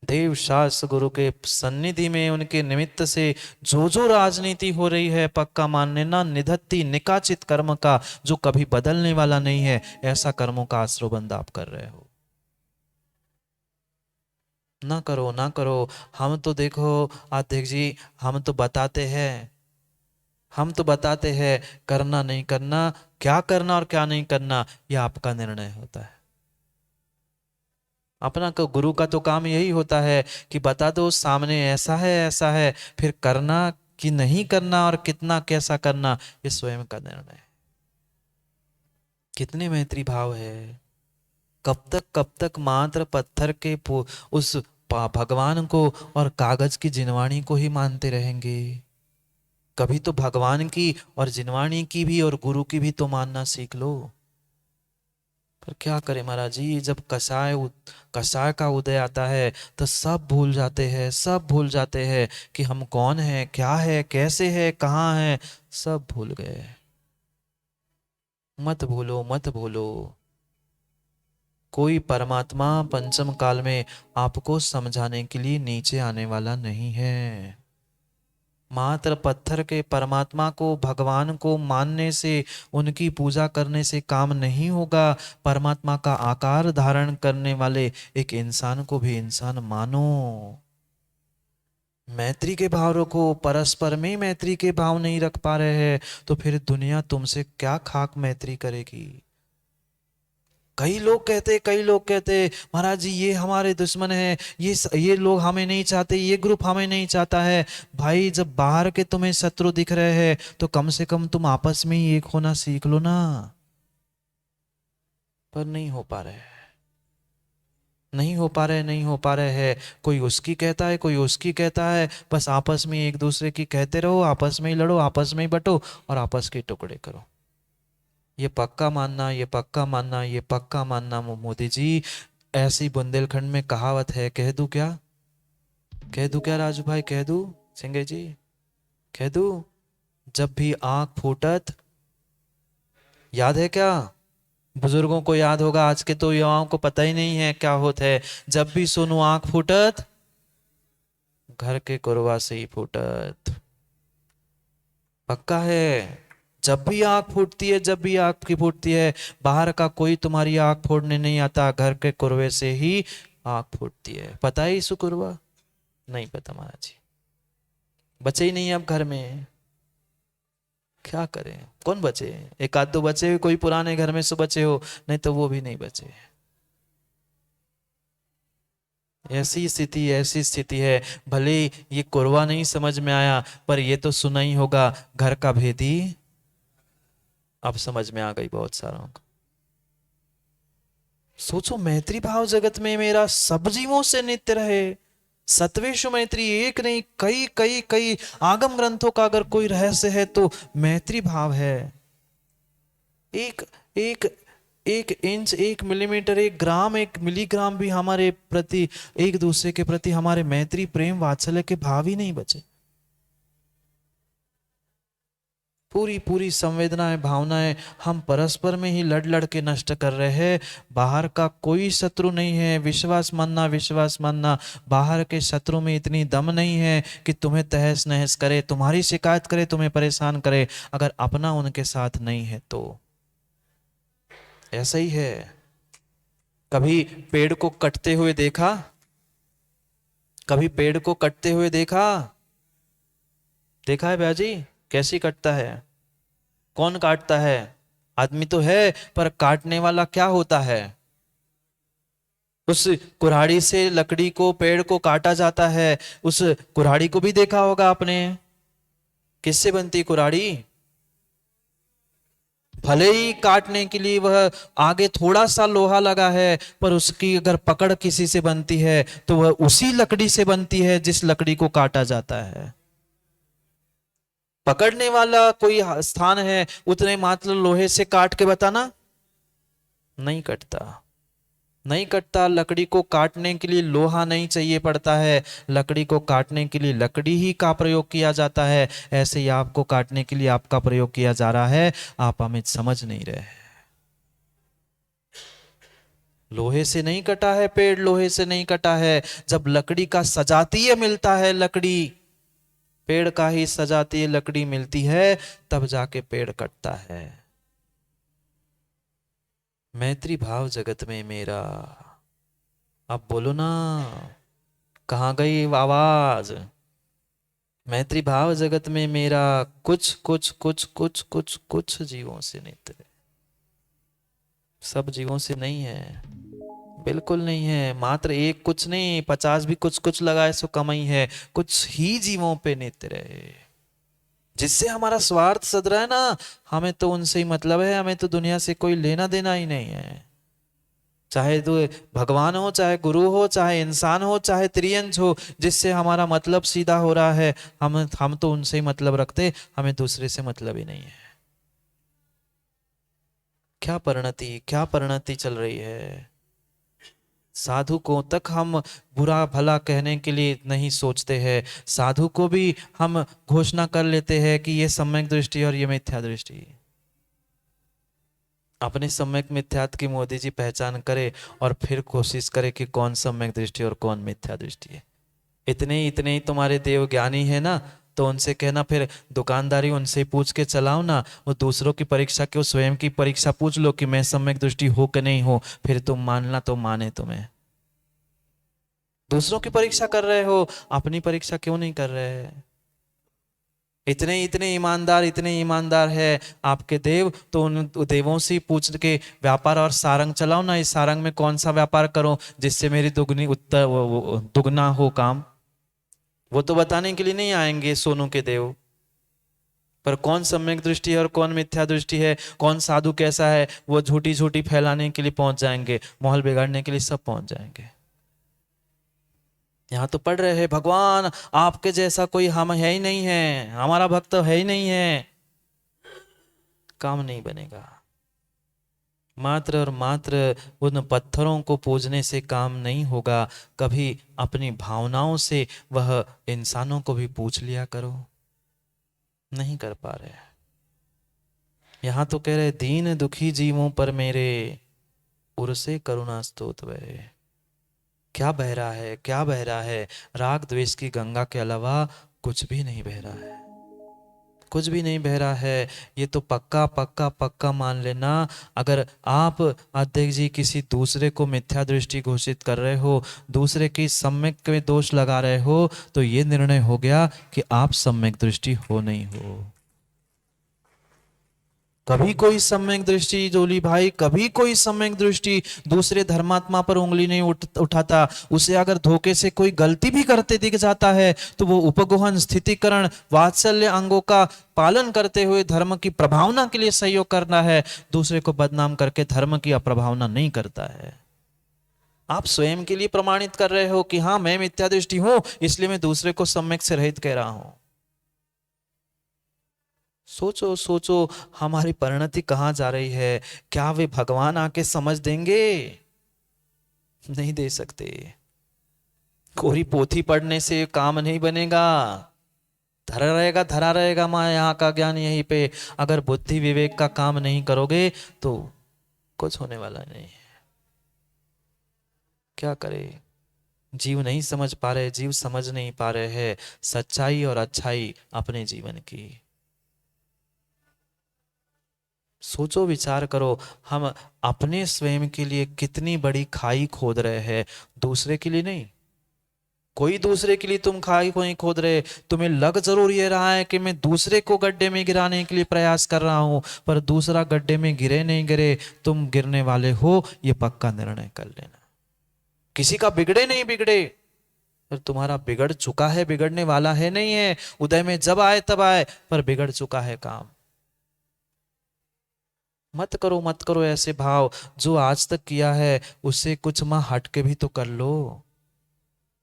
देव शास्त्र गुरु के सन्निधि में उनके निमित्त से जो जो राजनीति हो रही है, पक्का मान लेना निधत्ती निकाचित कर्म का, जो कभी बदलने वाला नहीं है, ऐसा कर्मों का आश्रयबंध आप कर रहे हो। ना करो ना करो। हम तो देखो अध्यक्ष जी, हम तो बताते हैं करना नहीं करना, क्या करना और क्या नहीं करना यह आपका निर्णय होता है। अपना गुरु का तो काम यही होता है कि बता दो सामने ऐसा है, फिर करना कि नहीं करना और कितना कैसा करना ये स्वयं का निर्णय है। कितने मैत्री भाव है। कब तक मात्र पत्थर के उस भगवान को और कागज की जिनवाणी को ही मानते रहेंगे। कभी तो भगवान की और जिनवाणी की भी और गुरु की भी तो मानना सीख लो। पर क्या करें महाराज जी, जब कसाय का उदय आता है तो सब भूल जाते हैं कि हम कौन है, क्या है, कैसे है, कहाँ है, सब भूल गए। मत भूलो। कोई परमात्मा पंचम काल में आपको समझाने के लिए नीचे आने वाला नहीं है। मात्र पत्थर के परमात्मा को, भगवान को मानने से, उनकी पूजा करने से काम नहीं होगा। परमात्मा का आकार धारण करने वाले एक इंसान को भी इंसान मानो। मैत्री के भाव रखो। परस्पर में मैत्री के भाव नहीं रख पा रहे हैं तो फिर दुनिया तुमसे क्या खाक मैत्री करेगी। कई लोग कहते महाराज जी ये हमारे दुश्मन है, ये लोग हमें नहीं चाहते, ये ग्रुप हमें नहीं चाहता है। भाई जब बाहर के तुम्हें शत्रु दिख रहे हैं तो कम से कम तुम आपस में ही एक होना सीख लो ना। पर नहीं हो पा रहे हैं। कोई उसकी कहता है, कोई उसकी कहता है, बस आपस में एक दूसरे की कहते रहो, आपस में ही लड़ो, आपस में ही बटो और आपस के टुकड़े करो। ये पक्का मानना मोदी जी। ऐसी बुंदेलखंड में कहावत है, कह दूं क्या राजू भाई, कह दूं सिंगे जी, कह दूं? जब भी आंख फूटत, याद है क्या? बुजुर्गों को याद होगा, आज के तो युवाओं को पता ही नहीं है क्या होता है। जब भी सुनो आंख फूटत, घर के कुरवा से ही फूटत। पक्का है। जब भी आंख फूटती है, बाहर का कोई तुम्हारी आंख फोड़ने नहीं आता, घर के कुरवे से ही आंख फूटती है। पता है इसु कुरवा? नहीं पता महाराज जी, बचे ही नहीं अब घर में। क्या करें, कौन बचे? एक आध दो बचे, कोई पुराने घर में से बचे हो, नहीं तो वो भी नहीं बचे। ऐसी स्थिति है। भले ये कुरवा नहीं समझ में आया, पर ये तो सुना ही होगा, घर का भेदी अब समझ में आ गई बहुत सारों को। सोचो, मैत्री भाव जगत में मेरा सब जीवों से नित्य रहे। सत्वेषु मैत्री, एक नहीं कई आगम ग्रंथों का अगर कोई रहस्य है तो मैत्री भाव है। एक इंच, 1 मिलीमीटर, 1 ग्राम, 1 मिलीग्राम भी हमारे प्रति, एक दूसरे के प्रति हमारे मैत्री प्रेम वात्सल्य के भाव ही नहीं बचे। पूरी संवेदनाएं, भावनाएं हम परस्पर में ही लड़ के नष्ट कर रहे हैं। बाहर का कोई शत्रु नहीं है। विश्वास मानना, बाहर के शत्रु में इतनी दम नहीं है कि तुम्हें तहस नहस करे, तुम्हारी शिकायत करे, तुम्हें परेशान करे, अगर अपना उनके साथ नहीं है तो। ऐसा ही है। कभी पेड़ को कटते हुए देखा? देखा है भैया जी? कैसी कटता है? कौन काटता है? आदमी तो है, पर काटने वाला क्या होता है? उस कुल्हाड़ी से लकड़ी को, पेड़ को काटा जाता है। उस कुल्हाड़ी को भी देखा होगा आपने। किससे बनती कुल्हाड़ी? भले ही काटने के लिए वह आगे थोड़ा सा लोहा लगा है, पर उसकी अगर पकड़ किसी से बनती है तो वह उसी लकड़ी से बनती है जिस लकड़ी को काटा जाता है। पकड़ने वाला कोई स्थान है, उतने मात्र लोहे से काट के बताना, नहीं कटता। लकड़ी को काटने के लिए लोहा नहीं चाहिए पड़ता है, लकड़ी को काटने के लिए लकड़ी ही का प्रयोग किया जाता है। ऐसे ही आपको काटने के लिए आपका प्रयोग किया जा रहा है, आप हमें समझ नहीं रहे। लोहे से नहीं कटा है पेड़, लोहे से नहीं कटा है। जब लकड़ी का सजातीय मिलता है, लकड़ी पेड़ का ही सजातीय लकड़ी मिलती है, तब जाके पेड़ कटता है। मैत्री भाव जगत में मेरा। अब बोलो ना, कहाँ गई आवाज? मैत्री भाव जगत में मेरा, कुछ कुछ कुछ कुछ कुछ कुछ जीवों से नित्य, सब जीवों से नहीं है, बिल्कुल नहीं है। मात्र एक कुछ नहीं, 50 भी कुछ कुछ लगाए सो कम ही है। कुछ ही जीवों पे नित्य रहे, जिससे हमारा स्वार्थ सद रहा है ना, हमें तो उनसे ही मतलब है, हमें तो दुनिया से कोई लेना देना ही नहीं है। चाहे तो भगवान हो, चाहे गुरु हो, चाहे इंसान हो, चाहे त्रियंश हो, जिससे हमारा मतलब सीधा हो रहा है, हम तो उनसे ही मतलब रखते, हमें दूसरे से मतलब ही नहीं है। क्या परिणति चल रही है। साधु को तक हम बुरा भला कहने के लिए नहीं सोचते हैं, साधु को भी हम घोषणा कर लेते हैं कि ये सम्यक दृष्टि और ये मिथ्या दृष्टि। अपने सम्यक मिथ्यात्व की मोदी जी पहचान करे और फिर कोशिश करे कि कौन सम्यक दृष्टि और कौन मिथ्या दृष्टि है। इतने ही तुम्हारे देव ज्ञानी है ना, तो उनसे कहना फिर दुकानदारी उनसे ही पूछ के चलाओ ना। वो दूसरों की परीक्षा क्यों, स्वयं की परीक्षा पूछ लो कि मैं सम्यक दृष्टि हो कि नहीं हो, फिर तुम मानना तो माने तुम्हें। दूसरों की परीक्षा कर रहे हो, अपनी परीक्षा क्यों नहीं कर रहे हैं? इतने ईमानदार है आपके देव, तो उन देवों से पूछ के व्यापार और सारंग चलाओ ना। इस सारंग में कौन सा व्यापार करो जिससे मेरी दुगना हो काम। वो तो बताने के लिए नहीं आएंगे सोनू के देव, पर कौन सम्यक दृष्टि है और कौन मिथ्या दृष्टि है, कौन साधु कैसा है, वो झूठी फैलाने के लिए पहुंच जाएंगे, माहौल बिगाड़ने के लिए सब पहुंच जाएंगे। यहाँ तो पढ़ रहे हैं भगवान आपके जैसा कोई हम है ही नहीं है, हमारा भक्त है ही नहीं है। काम नहीं बनेगा। मात्र और मात्र उन पत्थरों को पूजने से काम नहीं होगा। कभी अपनी भावनाओं से वह इंसानों को भी पूछ लिया करो। नहीं कर पा रहे। यहां तो कह रहे दीन दुखी जीवों पर मेरे उरसे करुणा स्तोत्र बहे। क्या बह रहा है? राग द्वेष की गंगा के अलावा कुछ भी नहीं बह रहा है, कुछ भी नहीं बह रहा है। ये तो पक्का मान लेना। अगर आप अध्यक्ष जी किसी दूसरे को मिथ्या दृष्टि घोषित कर रहे हो, दूसरे की सम्यक में दोष लगा रहे हो, तो ये निर्णय हो गया कि आप सम्यक दृष्टि हो नहीं हो। कभी कोई सम्यक दृष्टि जोली भाई, कभी कोई सम्यक दृष्टि दूसरे धर्मात्मा पर उंगली नहीं उठाता। उसे अगर धोखे से कोई गलती भी करते दिख जाता है तो वो उपगोहन, स्थितिकरण, वात्सल्य अंगों का पालन करते हुए धर्म की प्रभावना के लिए सहयोग करना है। दूसरे को बदनाम करके धर्म की अप्रभावना नहीं करता है। आप स्वयं के लिए प्रमाणित कर रहे हो कि हाँ मैं मिथ्या दृष्टि हूं, इसलिए मैं दूसरे को सम्यक से रहित कह रहा हूं। सोचो हमारी परिणति कहां जा रही है। क्या वे भगवान आके समझ देंगे? नहीं दे सकते। कोरी पोथी पढ़ने से काम नहीं बनेगा। धरा रहेगा माँ यहाँ का ज्ञान यहीं पे। अगर बुद्धि विवेक का काम नहीं करोगे तो कुछ होने वाला नहीं है। क्या करे? जीव नहीं समझ पा रहे, जीव समझ नहीं पा रहे हैं सच्चाई और अच्छाई अपने जीवन की। सोचो, विचार करो, हम अपने स्वयं के लिए कितनी बड़ी खाई खोद रहे हैं, दूसरे के लिए नहीं। कोई दूसरे के लिए तुम खाई को नहीं खोद रहे। तुम्हें लग जरूर ये रहा है कि मैं दूसरे को गड्ढे में गिराने के लिए प्रयास कर रहा हूं, पर दूसरा गड्ढे में गिरे नहीं गिरे, तुम गिरने वाले हो, ये पक्का निर्णय कर लेना। किसी का बिगड़े नहीं बिगड़े, पर तुम्हारा बिगड़ चुका है, बिगड़ने वाला है नहीं है। उदय में जब आए तब आए, पर बिगड़ चुका है काम। मत करो ऐसे भाव। जो आज तक किया है उससे कुछ माह हट के भी तो कर लो।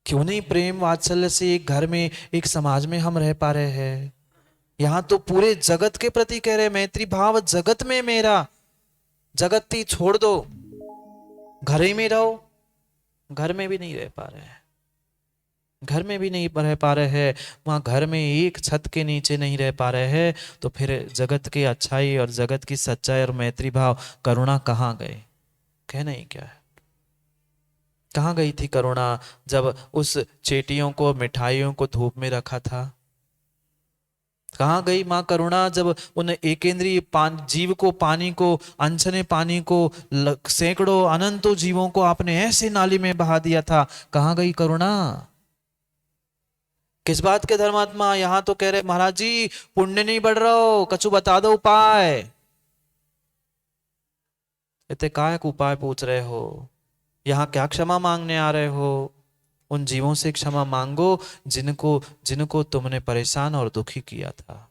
क्यों नहीं प्रेम वात्सल्य से एक घर में, एक समाज में हम रह पा रहे हैं। यहां तो पूरे जगत के प्रति कह रहे मैत्री भाव जगत में मेरा। जगत ही छोड़ दो, घर ही में रहो। घर में भी नहीं रह पा रहे हैं, घर में भी नहीं रह पा रहे हैं। वहां घर में एक छत के नीचे नहीं रह पा रहे हैं, तो फिर जगत की अच्छाई और जगत की सच्चाई और मैत्री भाव करुणा कहाँ गए? कहना ही क्या है। कहाँ गई थी करुणा जब उस चेटियों को मिठाइयों को धूप में रखा था? कहाँ गई माँ करुणा जब उन एकेंद्रीय जीव को, पानी को, अनछने पानी को, सैकड़ों अनंतों जीवों को आपने ऐसे नाली में बहा दिया था? कहाँ गई करुणा? किस बात के धर्मात्मा? यहां तो कह रहे महाराज जी पुण्य नहीं बढ़ रहा हो, कछु बता दो उपाय। इतने काय उपाय पूछ रहे हो? यहाँ क्या क्षमा मांगने आ रहे हो? उन जीवों से क्षमा मांगो जिनको जिनको तुमने परेशान और दुखी किया था।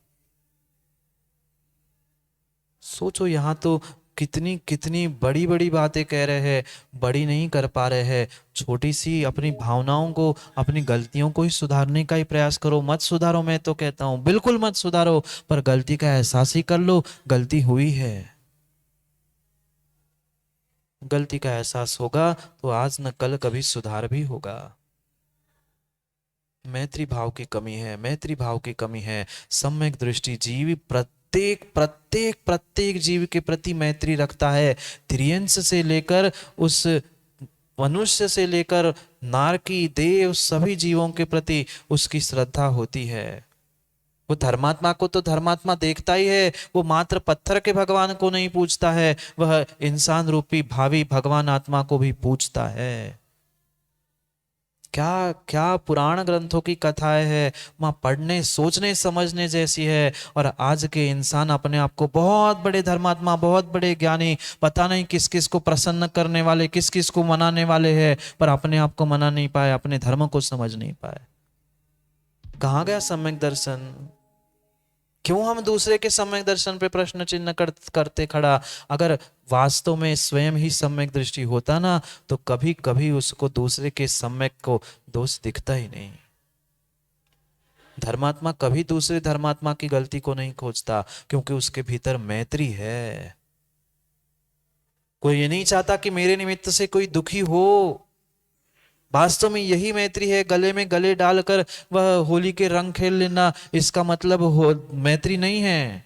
सोचो, यहाँ तो कितनी कितनी बड़ी बड़ी बातें कह रहे हैं, बड़ी नहीं कर पा रहे हैं। छोटी सी अपनी भावनाओं को, अपनी गलतियों को ही सुधारने का ही प्रयास करो। मत सुधारो, मैं तो कहता हूं बिल्कुल मत सुधारो, पर गलती का एहसास ही कर लो, गलती हुई है। गलती का एहसास होगा तो आज न कल कभी सुधार भी होगा। मैत्री भाव की कमी है, मैत्री भाव की कमी है। सम्यक दृष्टि जीव प्रत्येक प्रत्येक प्रत्येक जीव के प्रति मैत्री रखता है। त्रियंश से लेकर उस मनुष्य से लेकर नारकी, देव, सभी जीवों के प्रति उसकी श्रद्धा होती है। वो धर्मात्मा को तो धर्मात्मा देखता ही है, वो मात्र पत्थर के भगवान को नहीं पूजता है, वह इंसान रूपी भावी भगवान आत्मा को भी पूजता है। क्या क्या पुराण ग्रंथों की कथाएं है, वहां पढ़ने सोचने समझने जैसी है। और आज के इंसान अपने आप को बहुत बड़े धर्मात्मा, बहुत बड़े ज्ञानी, पता नहीं किस किस को प्रसन्न करने वाले, किस किस को मनाने वाले हैं, पर अपने आप को मना नहीं पाए, अपने धर्म को समझ नहीं पाए। कहाँ गया सम्यक दर्शन? क्यों हम दूसरे के सम्यक दर्शन पे प्रश्न चिन्ह करते खड़ा? अगर वास्तव में स्वयं ही सम्यक दृष्टि होता ना, तो कभी कभी उसको दूसरे के सम्यक को दोष दिखता ही नहीं। धर्मात्मा कभी दूसरे धर्मात्मा की गलती को नहीं खोजता, क्योंकि उसके भीतर मैत्री है। कोई ये नहीं चाहता कि मेरे निमित्त से कोई दुखी हो। वास्तव में यही मैत्री है। गले में गले डालकर वह होली के रंग खेल लेना, इसका मतलब मैत्री नहीं है।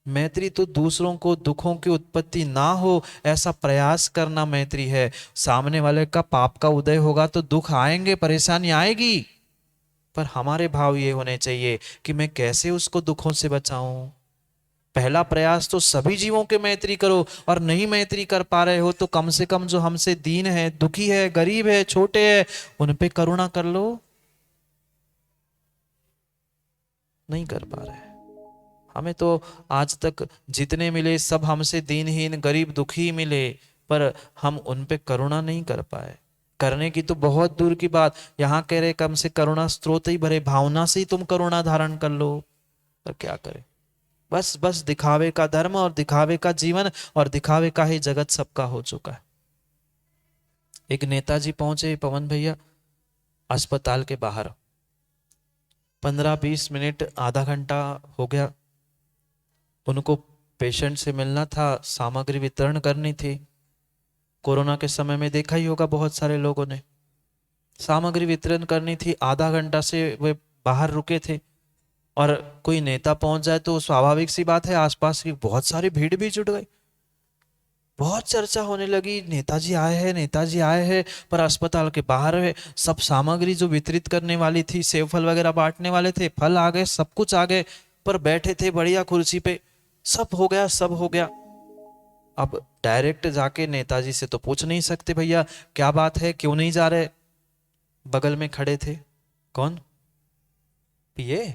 मैत्री तो दूसरों को दुखों की उत्पत्ति ना हो ऐसा प्रयास करना मैत्री है। सामने वाले का पाप का उदय होगा तो दुख आएंगे, परेशानी आएगी, पर हमारे भाव ये होने चाहिए कि मैं कैसे उसको दुखों से बचाऊं। पहला प्रयास तो सभी जीवों के मैत्री करो, और नहीं मैत्री कर पा रहे हो तो कम से कम जो हमसे दीन है, दुखी है, गरीब है, छोटे है, उन पे करुणा कर लो। नहीं कर पा रहे। हमें तो आज तक जितने मिले सब हमसे दीनहीन, गरीब, दुखी मिले, पर हम उन पे करुणा नहीं कर पाए। करने की तो बहुत दूर की बात, यहां कह रहे कम से करुणा स्त्रोत ही भरे, भावना से ही तुम करुणा धारण कर लो, पर क्या करें? बस बस दिखावे का धर्म और दिखावे का जीवन और दिखावे का ही जगत सबका हो चुका है। एक नेताजी पहुंचे पवन भैया अस्पताल के बाहर, 15-20 मिनट, आधा घंटा हो गया। उनको पेशेंट से मिलना था, सामग्री वितरण करनी थी। कोरोना के समय में देखा ही होगा बहुत सारे लोगों ने, सामग्री वितरण करनी थी। आधा घंटा से वे बाहर रुके थे, और कोई नेता पहुंच जाए तो स्वाभाविक सी बात है आसपास की बहुत सारी भीड़ भी जुट गई। बहुत चर्चा होने लगी, नेताजी आए हैं, नेताजी आए हैं, पर अस्पताल के बाहर है। सब सामग्री जो वितरित करने वाली थी, सेव फल वगैरह बांटने वाले थे, फल आ गए, सब कुछ आ गए, पर बैठे थे बढ़िया कुर्सी पे, सब हो गया, सब हो गया। अब डायरेक्ट जाके नेताजी से तो पूछ नहीं सकते, भैया क्या बात है, क्यों नहीं जा रहे? बगल में खड़े थे कौन? पीए,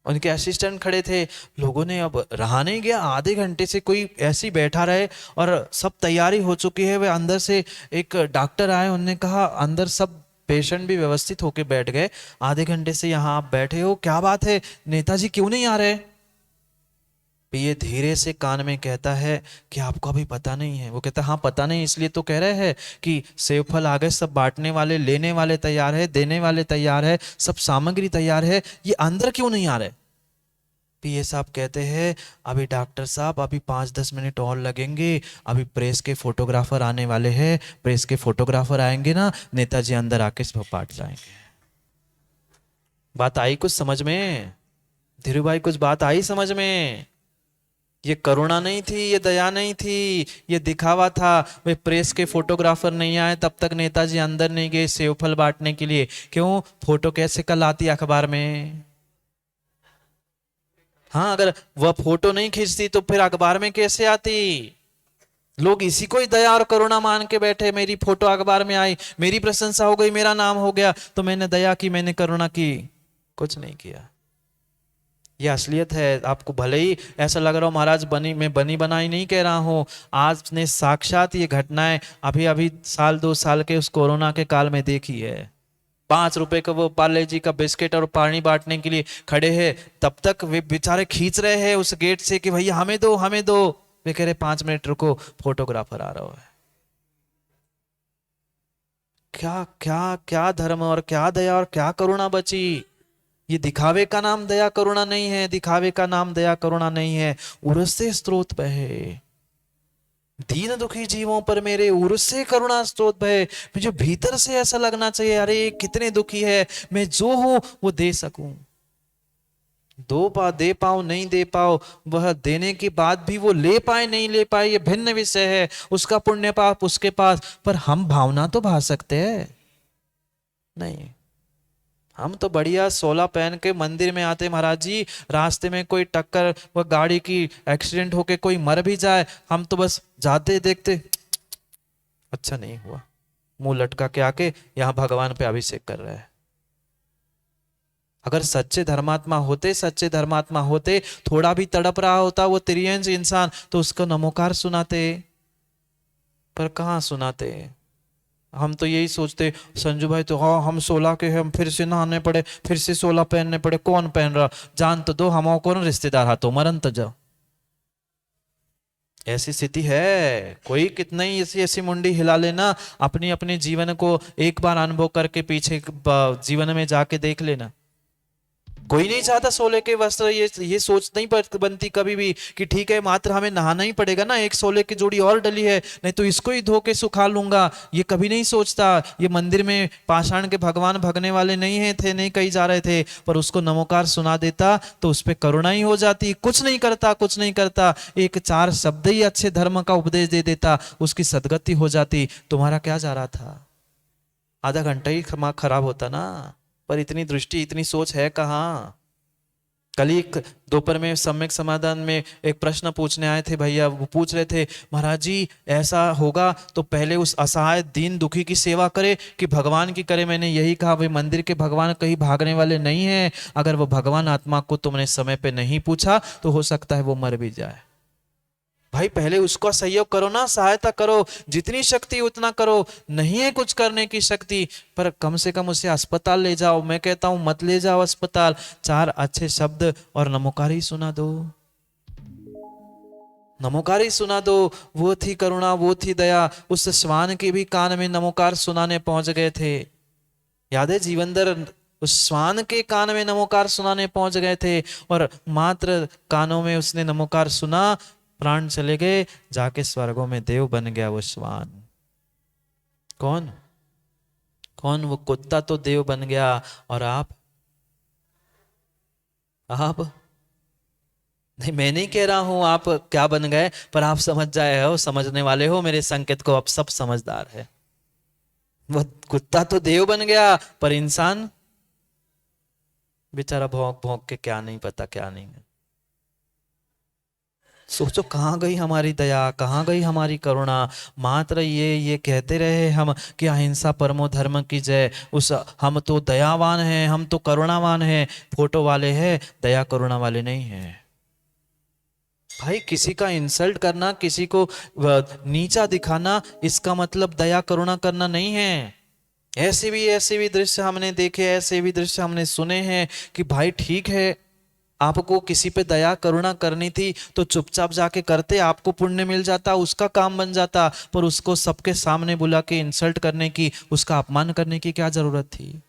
उनके असिस्टेंट खड़े थे। लोगों ने अब रहा नहीं गया, आधे घंटे से कोई ऐसे ही बैठा रहे, और सब तैयारी हो चुकी है। वे अंदर से एक डॉक्टर आए, उन्होंने कहा अंदर सब पेशेंट भी व्यवस्थित होके बैठ गए, आधे घंटे से यहाँ आप बैठे हो, क्या बात है, नेताजी क्यों नहीं आ रहे? ये धीरे से कान में कहता है कि आपको अभी पता नहीं है। वो कहता हाँ पता नहीं, इसलिए तो कह रहे हैं कि सेव फल आ गए, सब बांटने वाले, लेने वाले तैयार है, देने वाले तैयार है, सब सामग्री तैयार है, ये अंदर क्यों नहीं आ रहे? पीए साहब कहते हैं अभी डॉक्टर साहब, अभी 5-10 मिनट और लगेंगे, अभी प्रेस के फोटोग्राफर आने वाले हैं, प्रेस के फोटोग्राफर आएंगे ना, नेताजी अंदर आके सब बांट जाएंगे। बात आई कुछ समझ में? धीरू भाई कुछ बात आई समझ में? ये करुणा नहीं थी, ये दया नहीं थी, ये दिखावा था। वे प्रेस के फोटोग्राफर नहीं आए तब तक नेताजी अंदर नहीं गए सेव फल बांटने के लिए। क्यों? फोटो कैसे कल आती अखबार में? हाँ, अगर वह फोटो नहीं खींचती तो फिर अखबार में कैसे आती? लोग इसी को ही दया और करुणा मान के बैठे। मेरी फोटो अखबार में आई, मेरी प्रशंसा हो गई, मेरा नाम हो गया, तो मैंने दया की, मैंने करुणा की। कुछ नहीं किया। यह असलियत है। आपको भले ही ऐसा लग रहा हो महाराज मैं बनी बनाई नहीं कह रहा हूं, आज ने साक्षात ये घटनाएं अभी अभी साल 2 साल के उस कोरोना के काल में देखी है। 5 रुपए का वो पार्ले जी का बिस्किट और पानी बांटने के लिए खड़े हैं, तब तक वे बेचारे खींच रहे हैं उस गेट से कि भैया हमें दो, हमें दो। वे कह रहे 5 मिनट रुको, फोटोग्राफर आ रहा है। क्या क्या क्या धर्म और क्या दया और क्या करुणा बची? ये दिखावे का नाम दया करुणा नहीं है, दिखावे का नाम दया करुणा नहीं है। उरस से स्रोत बहे, दीन दुखी जीवों पर मेरे उरस से करुणा स्रोत बहे। मुझे भीतर से ऐसा लगना चाहिए, अरे कितने दुखी है, मैं जो हूं वो दे सकूं। दे पाओ नहीं दे पाओ, वह देने के बाद भी वो ले पाए नहीं ले पाए, ये भिन्न विषय है। उसका पुण्य पाप उसके पास, पर हम भावना तो भा सकते हैं नहीं। हम तो बढ़िया 16 पहन के मंदिर में आते महाराज जी, रास्ते में कोई टक्कर व गाड़ी की एक्सीडेंट होके कोई मर भी जाए, हम तो बस जाते देखते, अच्छा नहीं हुआ, मुंह लटका के आके यहां भगवान पे अभिषेक कर रहे हैं। अगर सच्चे धर्मात्मा होते, थोड़ा भी तड़प रहा होता वो तिर्यंश इंसान, तो उसको नमोकार सुनाते, पर कहाँ सुनाते। हम तो यही सोचते, संजू भाई तो हाँ हम 16 के हैं, हम फिर से नहाने पड़े, फिर से 16 पहनने पड़े, कौन पहन रहा, जान तो दो, हम कौन रिश्तेदार हाथों मरन तो जाओ। ऐसी स्थिति है। कोई कितना ही ऐसी ऐसी मुंडी हिला लेना, अपनी अपने जीवन को एक बार अनुभव करके पीछे जीवन में जाके देख लेना। कोई नहीं चाहता 16 के वस्त्र, ये सोच नहीं बनती कभी भी कि ठीक है मात्र हमें नहाना ही पड़ेगा ना, एक 16 की जोड़ी और डली है, नहीं तो इसको ही धो के सुखा लूंगा। ये कभी नहीं सोचता। ये मंदिर में पाषाण के भगवान भगने वाले नहीं कही जा रहे थे, पर उसको नमोकार सुना देता तो उस पर करुणा ही हो जाती। कुछ नहीं करता, एक 4 शब्द ही अच्छे धर्म का उपदेश दे देता, उसकी सदगति हो जाती। तुम्हारा क्या जा रहा था? आधा घंटा ही खराब होता ना, पर इतनी दृष्टि इतनी सोच है कहाँ। कल ही दोपहर में सम्यक समाधान में एक प्रश्न पूछने आए थे भैया, वो पूछ रहे थे महाराज जी ऐसा होगा तो पहले उस असहाय दीन दुखी की सेवा करे कि भगवान की करे। मैंने यही कहा, वे मंदिर के भगवान कहीं भागने वाले नहीं हैं। अगर वो भगवान आत्मा को तुमने समय पे नहीं पूछा तो हो सकता है वो मर भी जाए। भाई पहले उसका सहयोग करो ना, सहायता करो, जितनी शक्ति उतना करो। नहीं है कुछ करने की शक्ति, पर कम से कम उसे अस्पताल ले जाओ। मैं कहता हूं मत ले जाओ अस्पताल, 4 अच्छे शब्द और नमोकारी सुना दो, नमोकारी सुना दो। वो थी करुणा, वो थी दया। उस श्वान के भी कान में नमोकार सुनाने पहुंच गए थे, याद है जीवनदर, उस श्वान के कान में नमोकार सुनाने पहुंच गए थे, और मात्र कानों में उसने नमोकार सुना, प्राण चले गए, जाके स्वर्गों में देव बन गया वो श्वान। कौन? वो कुत्ता तो देव बन गया, और आप नहीं, मैं नहीं कह रहा हूं आप क्या बन गए, पर आप समझ जाए हो, समझने वाले हो मेरे संकेत को, अब सब समझदार है। वो कुत्ता तो देव बन गया, पर इंसान बेचारा भौंक भौंक के क्या नहीं पता क्या नहीं। सोचो कहाँ गई हमारी दया, कहाँ गई हमारी करुणा। मात्र ये कहते रहे हम कि अहिंसा परमो धर्म की जय, उस हम तो दयावान हैं, हम तो करुणावान हैं, फोटो वाले हैं, दया करुणा वाले नहीं हैं। भाई किसी का इंसल्ट करना, किसी को नीचा दिखाना, इसका मतलब दया करुणा करना नहीं है। ऐसे भी दृश्य हमने देखे, ऐसे भी दृश्य हमने सुने हैं कि भाई ठीक है, आपको किसी पे दया करुणा करनी थी तो चुपचाप जाके करते, आपको पुण्य मिल जाता, उसका काम बन जाता। पर उसको सबके सामने बुला के इंसल्ट करने की, उसका अपमान करने की क्या जरूरत थी?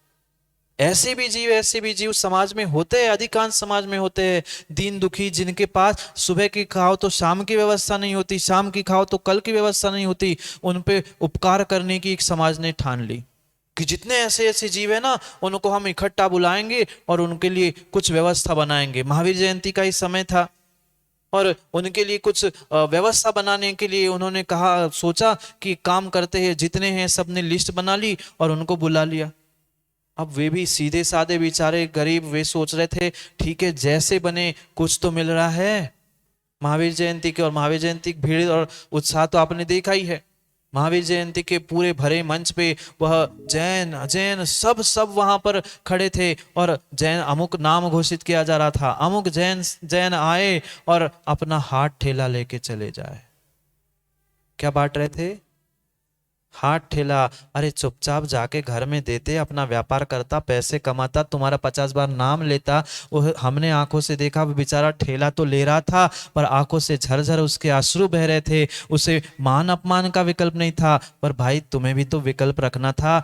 ऐसे भी जीव समाज में होते हैं, अधिकांश समाज में होते हैं। दीन दुखी जिनके पास सुबह की खाओ तो शाम की व्यवस्था नहीं होती, शाम की खाओ तो कल की व्यवस्था नहीं होती, उन पे उपकार करने की एक समाज ने ठान ली कि जितने ऐसे जीव है ना, उनको हम इकट्ठा बुलाएंगे और उनके लिए कुछ व्यवस्था बनाएंगे। महावीर जयंती का ही समय था, और उनके लिए कुछ व्यवस्था बनाने के लिए उन्होंने कहा, सोचा कि काम करते हैं, जितने हैं सबने लिस्ट बना ली और उनको बुला लिया। अब वे भी सीधे साधे बेचारे गरीब, वे सोच रहे थे ठीक है जैसे बने कुछ तो मिल रहा है। महावीर जयंती के, और महावीर जयंती की भीड़ और उत्साह तो आपने देखा ही है। महावीर जयंती के पूरे भरे मंच पे वह जैन अजैन सब सब वहां पर खड़े थे और जैन अमुक नाम घोषित किया जा रहा था, अमुक जैन जैन आए और अपना हाथ ठेला लेके चले जाए। क्या बांट रहे थे? हाथ ठेला। अरे चुपचाप जाके घर में देते, अपना व्यापार करता, पैसे कमाता, तुम्हारा 50 बार नाम लेता। वो हमने आंखों से देखा, वो बेचारा ठेला तो ले रहा था पर आंखों से झरझर उसके आंसू बह रहे थे। उसे मान अपमान का विकल्प नहीं था, पर भाई तुम्हें भी तो विकल्प रखना था।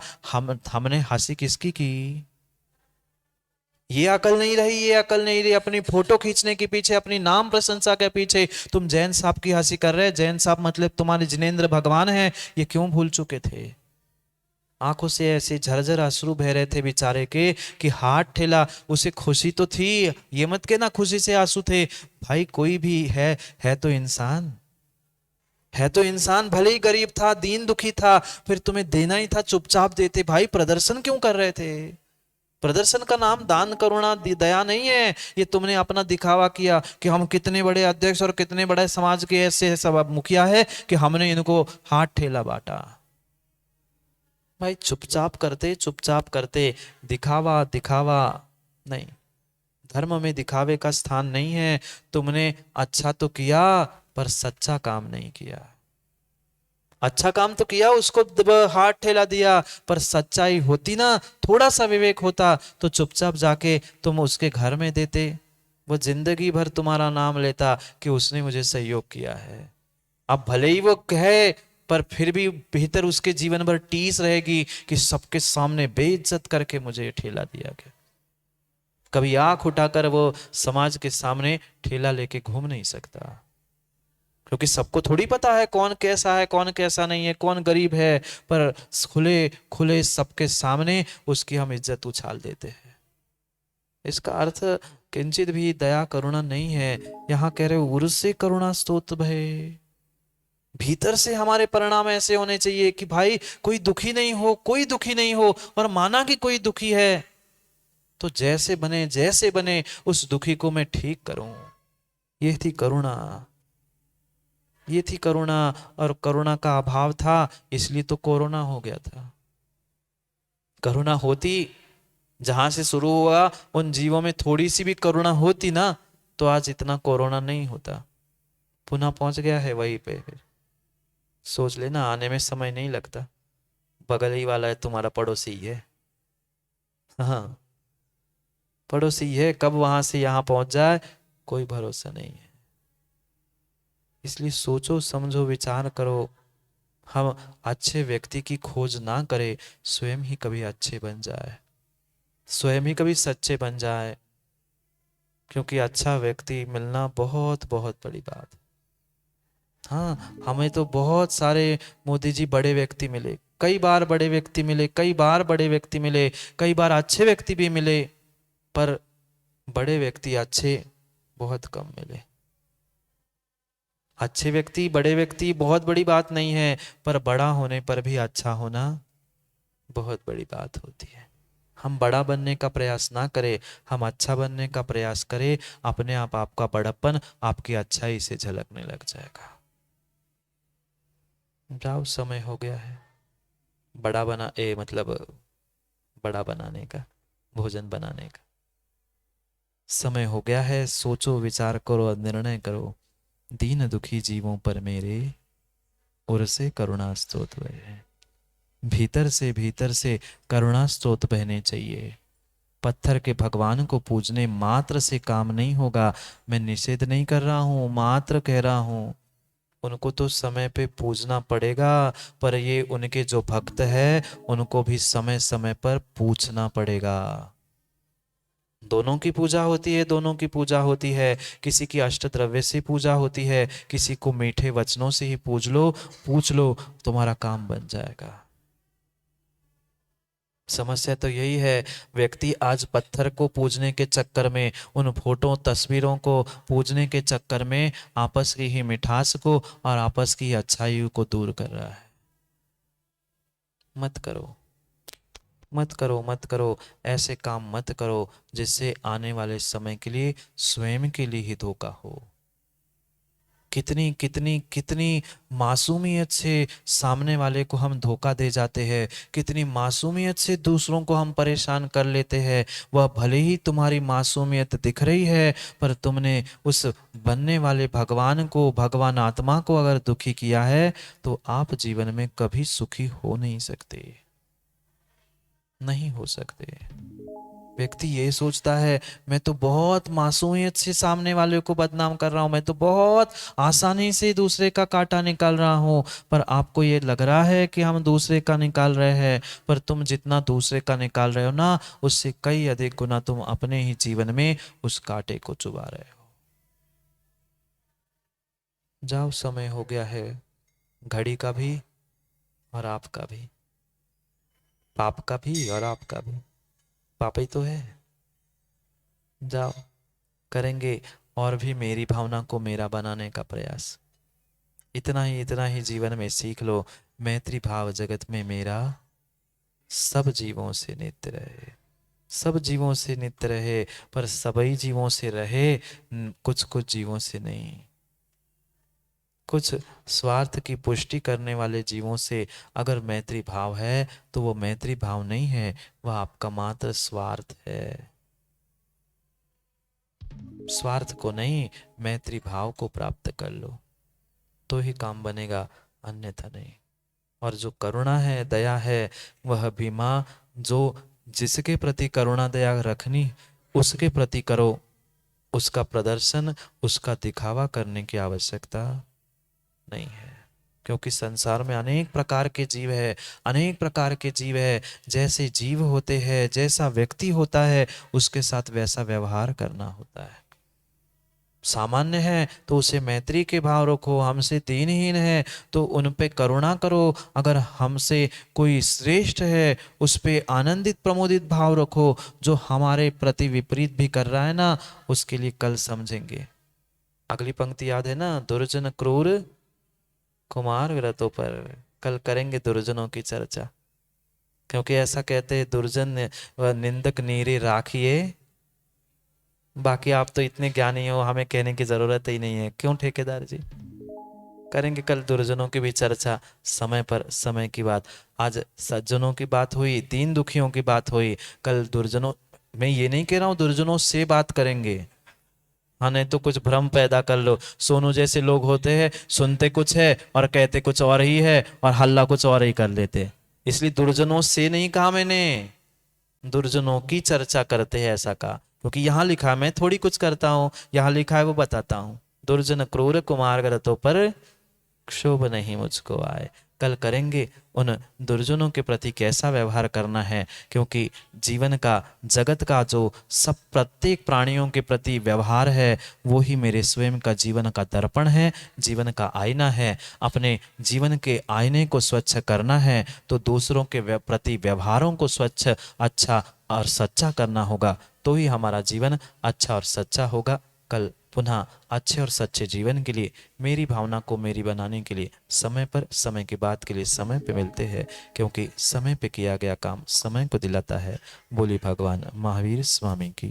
हमने हंसी किसकी की? ये अकल नहीं रही, ये अकल नहीं रही। अपनी फोटो खींचने के पीछे, अपनी नाम प्रशंसा के पीछे तुम जैन साहब की हंसी कर रहे। जैन साहब मतलब तुम्हारे जिनेंद्र भगवान हैं, ये क्यों भूल चुके थे? आंखों से ऐसे झरझर अश्रु बह रहे थे बेचारे के कि हाथ ठेला। उसे खुशी तो थी, ये मत कहना खुशी से आंसू थे। भाई कोई भी है तो इंसान, है तो इंसान। भले ही गरीब था, दीन दुखी था, फिर तुम्हें देना ही था, चुपचाप देते। भाई प्रदर्शन क्यों कर रहे थे? प्रदर्शन का नाम दान करुणा दया नहीं है। ये तुमने अपना दिखावा किया कि हम कितने बड़े अध्यक्ष और कितने बड़े समाज के ऐसे सब मुखिया है कि हमने इनको हाथ ठेला बांटा। भाई चुपचाप करते। दिखावा दिखावा नहीं, धर्म में दिखावे का स्थान नहीं है। तुमने अच्छा तो किया पर सच्चा काम नहीं किया। अच्छा काम तो किया, उसको हाथ ठेला दिया, पर सच्चाई होती ना, थोड़ा सा विवेक होता तो चुपचाप जाके तुम उसके घर में देते। वो जिंदगी भर तुम्हारा नाम लेता कि उसने मुझे सहयोग किया है। अब भले ही वो कहे, पर फिर भी भीतर उसके जीवन भर टीस रहेगी कि सबके सामने बेइज्जत करके मुझे ये ठेला दिया गया। कभी आंख उठाकर वो समाज के सामने ठेला लेके घूम नहीं सकता, क्योंकि सबको थोड़ी पता है कौन कैसा है, कौन कैसा नहीं है, कौन गरीब है। पर खुले खुले सबके सामने उसकी हम इज्जत उछाल देते हैं। इसका अर्थ किंचित भी दया करुणा नहीं है। यहां कह रहे उर से करुणा स्तोत्र भय। भीतर से हमारे परिणाम ऐसे होने चाहिए कि भाई कोई दुखी नहीं हो, कोई दुखी नहीं हो। और माना कि कोई दुखी है तो जैसे बने उस दुखी को मैं ठीक करूं। ये थी करुणा, ये थी करुणा। और करुणा का अभाव था, इसलिए तो कोरोना हो गया था। करुणा होती, जहां से शुरू हुआ उन जीवों में थोड़ी सी भी करुणा होती ना, तो आज इतना कोरोना नहीं होता। पुनः पहुंच गया है वहीं पे। फिर सोच लेना, आने में समय नहीं लगता। बगल ही वाला है, तुम्हारा पड़ोसी है। हाँ, पड़ोसी है, कब वहां से यहां पहुंच जाए कोई भरोसा नहीं है। इसलिए सोचो समझो विचार करो। हम अच्छे व्यक्ति की खोज ना करें, स्वयं ही कभी अच्छे बन जाए, स्वयं ही कभी सच्चे बन जाए। क्योंकि अच्छा व्यक्ति मिलना बहुत बहुत बड़ी बात। हाँ, हमें तो बहुत सारे मोदी जी बड़े व्यक्ति मिले, कई बार बड़े व्यक्ति मिले, कई बार बड़े व्यक्ति मिले, कई बार अच्छे व्यक्ति भी मिले, पर बड़े व्यक्ति अच्छे बहुत कम मिले। अच्छे व्यक्ति, बड़े व्यक्ति बहुत बड़ी बात नहीं है, पर बड़ा होने पर भी अच्छा होना बहुत बड़ी बात होती है। हम बड़ा बनने का प्रयास ना करें, हम अच्छा बनने का प्रयास करें। अपने आप आपका बड़प्पन, आपकी अच्छाई से झलकने लग जाएगा। जाओ, समय हो गया है बड़ा बनाने का, भोजन बनाने का समय हो गया है। सोचो विचार करो, निर्णय करो। दीन दुखी जीवों पर मेरे उर से करुणा स्तोत्र है। भीतर से करुणा स्तोत्र बहने चाहिए। पत्थर के भगवान को पूजने मात्र से काम नहीं होगा। मैं निषेध नहीं कर रहा हूं, मात्र कह रहा हूं उनको तो समय पे पूजना पड़ेगा, पर ये उनके जो भक्त है उनको भी समय समय पर पूछना पड़ेगा। दोनों की पूजा होती है, दोनों की पूजा होती है। किसी की अष्टद्रव्य से पूजा होती है, किसी को मीठे वचनों से ही पूछ लो, तुम्हारा काम बन जाएगा। समस्या तो यही है, व्यक्ति आज पत्थर को पूजने के चक्कर में, उन फोटो तस्वीरों को पूजने के चक्कर में आपस की ही मिठास को और आपस की अच्छाई को दूर कर रहा है। मत करो, मत करो, मत करो, ऐसे काम मत करो जिससे आने वाले समय के लिए स्वयं के लिए ही धोखा हो। कितनी कितनी कितनी मासूमियत से सामने वाले को हम धोखा दे जाते हैं, कितनी मासूमियत से दूसरों को हम परेशान कर लेते हैं। वह भले ही तुम्हारी मासूमियत दिख रही है, पर तुमने उस बनने वाले भगवान को, भगवान आत्मा को अगर दुखी किया है तो आप जीवन में कभी सुखी हो नहीं सकते, नहीं हो सकते। व्यक्ति ये सोचता है मैं तो बहुत मासूमियत से सामने वाले को बदनाम कर रहा हूं, मैं तो बहुत आसानी से दूसरे का कांटा निकाल रहा हूं, पर आपको ये लग रहा है कि हम दूसरे का निकाल रहे हैं, पर तुम जितना दूसरे का निकाल रहे हो ना, उससे कई अधिक गुना तुम अपने ही जीवन में उस कांटे को चुभा रहे हो। जाओ, समय हो गया है, घड़ी का भी और आपका भी, पाप का भी और आपका भी। पाप ही तो है। जाओ, करेंगे और भी मेरी भावना को मेरा बनाने का प्रयास। इतना ही जीवन में सीख लो, मैत्री भाव जगत में मेरा सब जीवों से नित्य रहे, सब जीवों से नित्य रहे, पर सभी जीवों से रहे, कुछ कुछ जीवों से नहीं। कुछ स्वार्थ की पुष्टि करने वाले जीवों से अगर मैत्री भाव है तो वो मैत्री भाव नहीं है, वह आपका मात्र स्वार्थ है। स्वार्थ को नहीं, मैत्री भाव को प्राप्त कर लो तो ही काम बनेगा, अन्यथा नहीं। और जो करुणा है, दया है, वह भी माँ जो जिसके प्रति करुणा दया रखनी उसके प्रति करो, उसका प्रदर्शन, उसका दिखावा करने की आवश्यकता नहीं है। क्योंकि संसार में अनेक प्रकार के जीव है, अनेक प्रकार के जीव है। जैसे जीव होते हैं, जैसा व्यक्ति होता है, उसके साथ वैसा व्यवहार करना होता है। सामान्य है तो उसे मैत्री के भाव रखो, हमसे दीनहीन है तो उन पे करुणा करो, अगर हमसे कोई श्रेष्ठ है उस पे आनंदित प्रमोदित भाव रखो, जो हमारे प्रति विपरीत भी कर रहा है ना, उसके लिए कल समझेंगे। अगली पंक्ति याद है ना, दुर्जन क्रूर कुमार व्रतों पर, कल करेंगे दुर्जनों की चर्चा। क्योंकि ऐसा कहते हैं, दुर्जन व निंदक नीरे राखिए, बाकी आप तो इतने ज्ञानी हो, हमें कहने की जरूरत ही नहीं है। क्यों ठेकेदार जी? करेंगे कल दुर्जनों की भी चर्चा, समय पर समय की बात। आज सज्जनों की बात हुई, दीन दुखियों की बात हुई, कल दुर्जनों, मैं ये नहीं कह रहा हूं दुर्जनों से बात करेंगे, हाँ, नहीं तो कुछ भ्रम पैदा कर लो। सोनू जैसे लोग होते हैं, सुनते कुछ है और कहते कुछ और ही है और हल्ला कुछ और ही कर लेते। इसलिए दुर्जनों से नहीं कहा मैंने, दुर्जनों की चर्चा करते हैं ऐसा कहा, क्योंकि यहां लिखा, मैं थोड़ी कुछ करता हूं, यहां लिखा है वो बताता हूं। दुर्जन क्रूर कुमार व्रतों पर क्षोभ नहीं मुझको आए। कल करेंगे उन दुर्जनों के प्रति कैसा व्यवहार करना है, क्योंकि जीवन का, जगत का जो सब प्रत्येक प्राणियों के प्रति व्यवहार है, वो ही मेरे स्वयं का जीवन का दर्पण है, जीवन का आईना है। अपने जीवन के आईने को स्वच्छ करना है तो दूसरों के प्रति व्यवहारों को स्वच्छ, अच्छा और सच्चा करना होगा, तो ही हमारा जीवन अच्छा और सच्चा होगा। कल पुनः अच्छे और सच्चे जीवन के लिए, मेरी भावना को मेरी बनाने के लिए समय पर, समय की बात के लिए समय पे मिलते हैं, क्योंकि समय पे किया गया काम समय को दिलाता है। बोली भगवान महावीर स्वामी की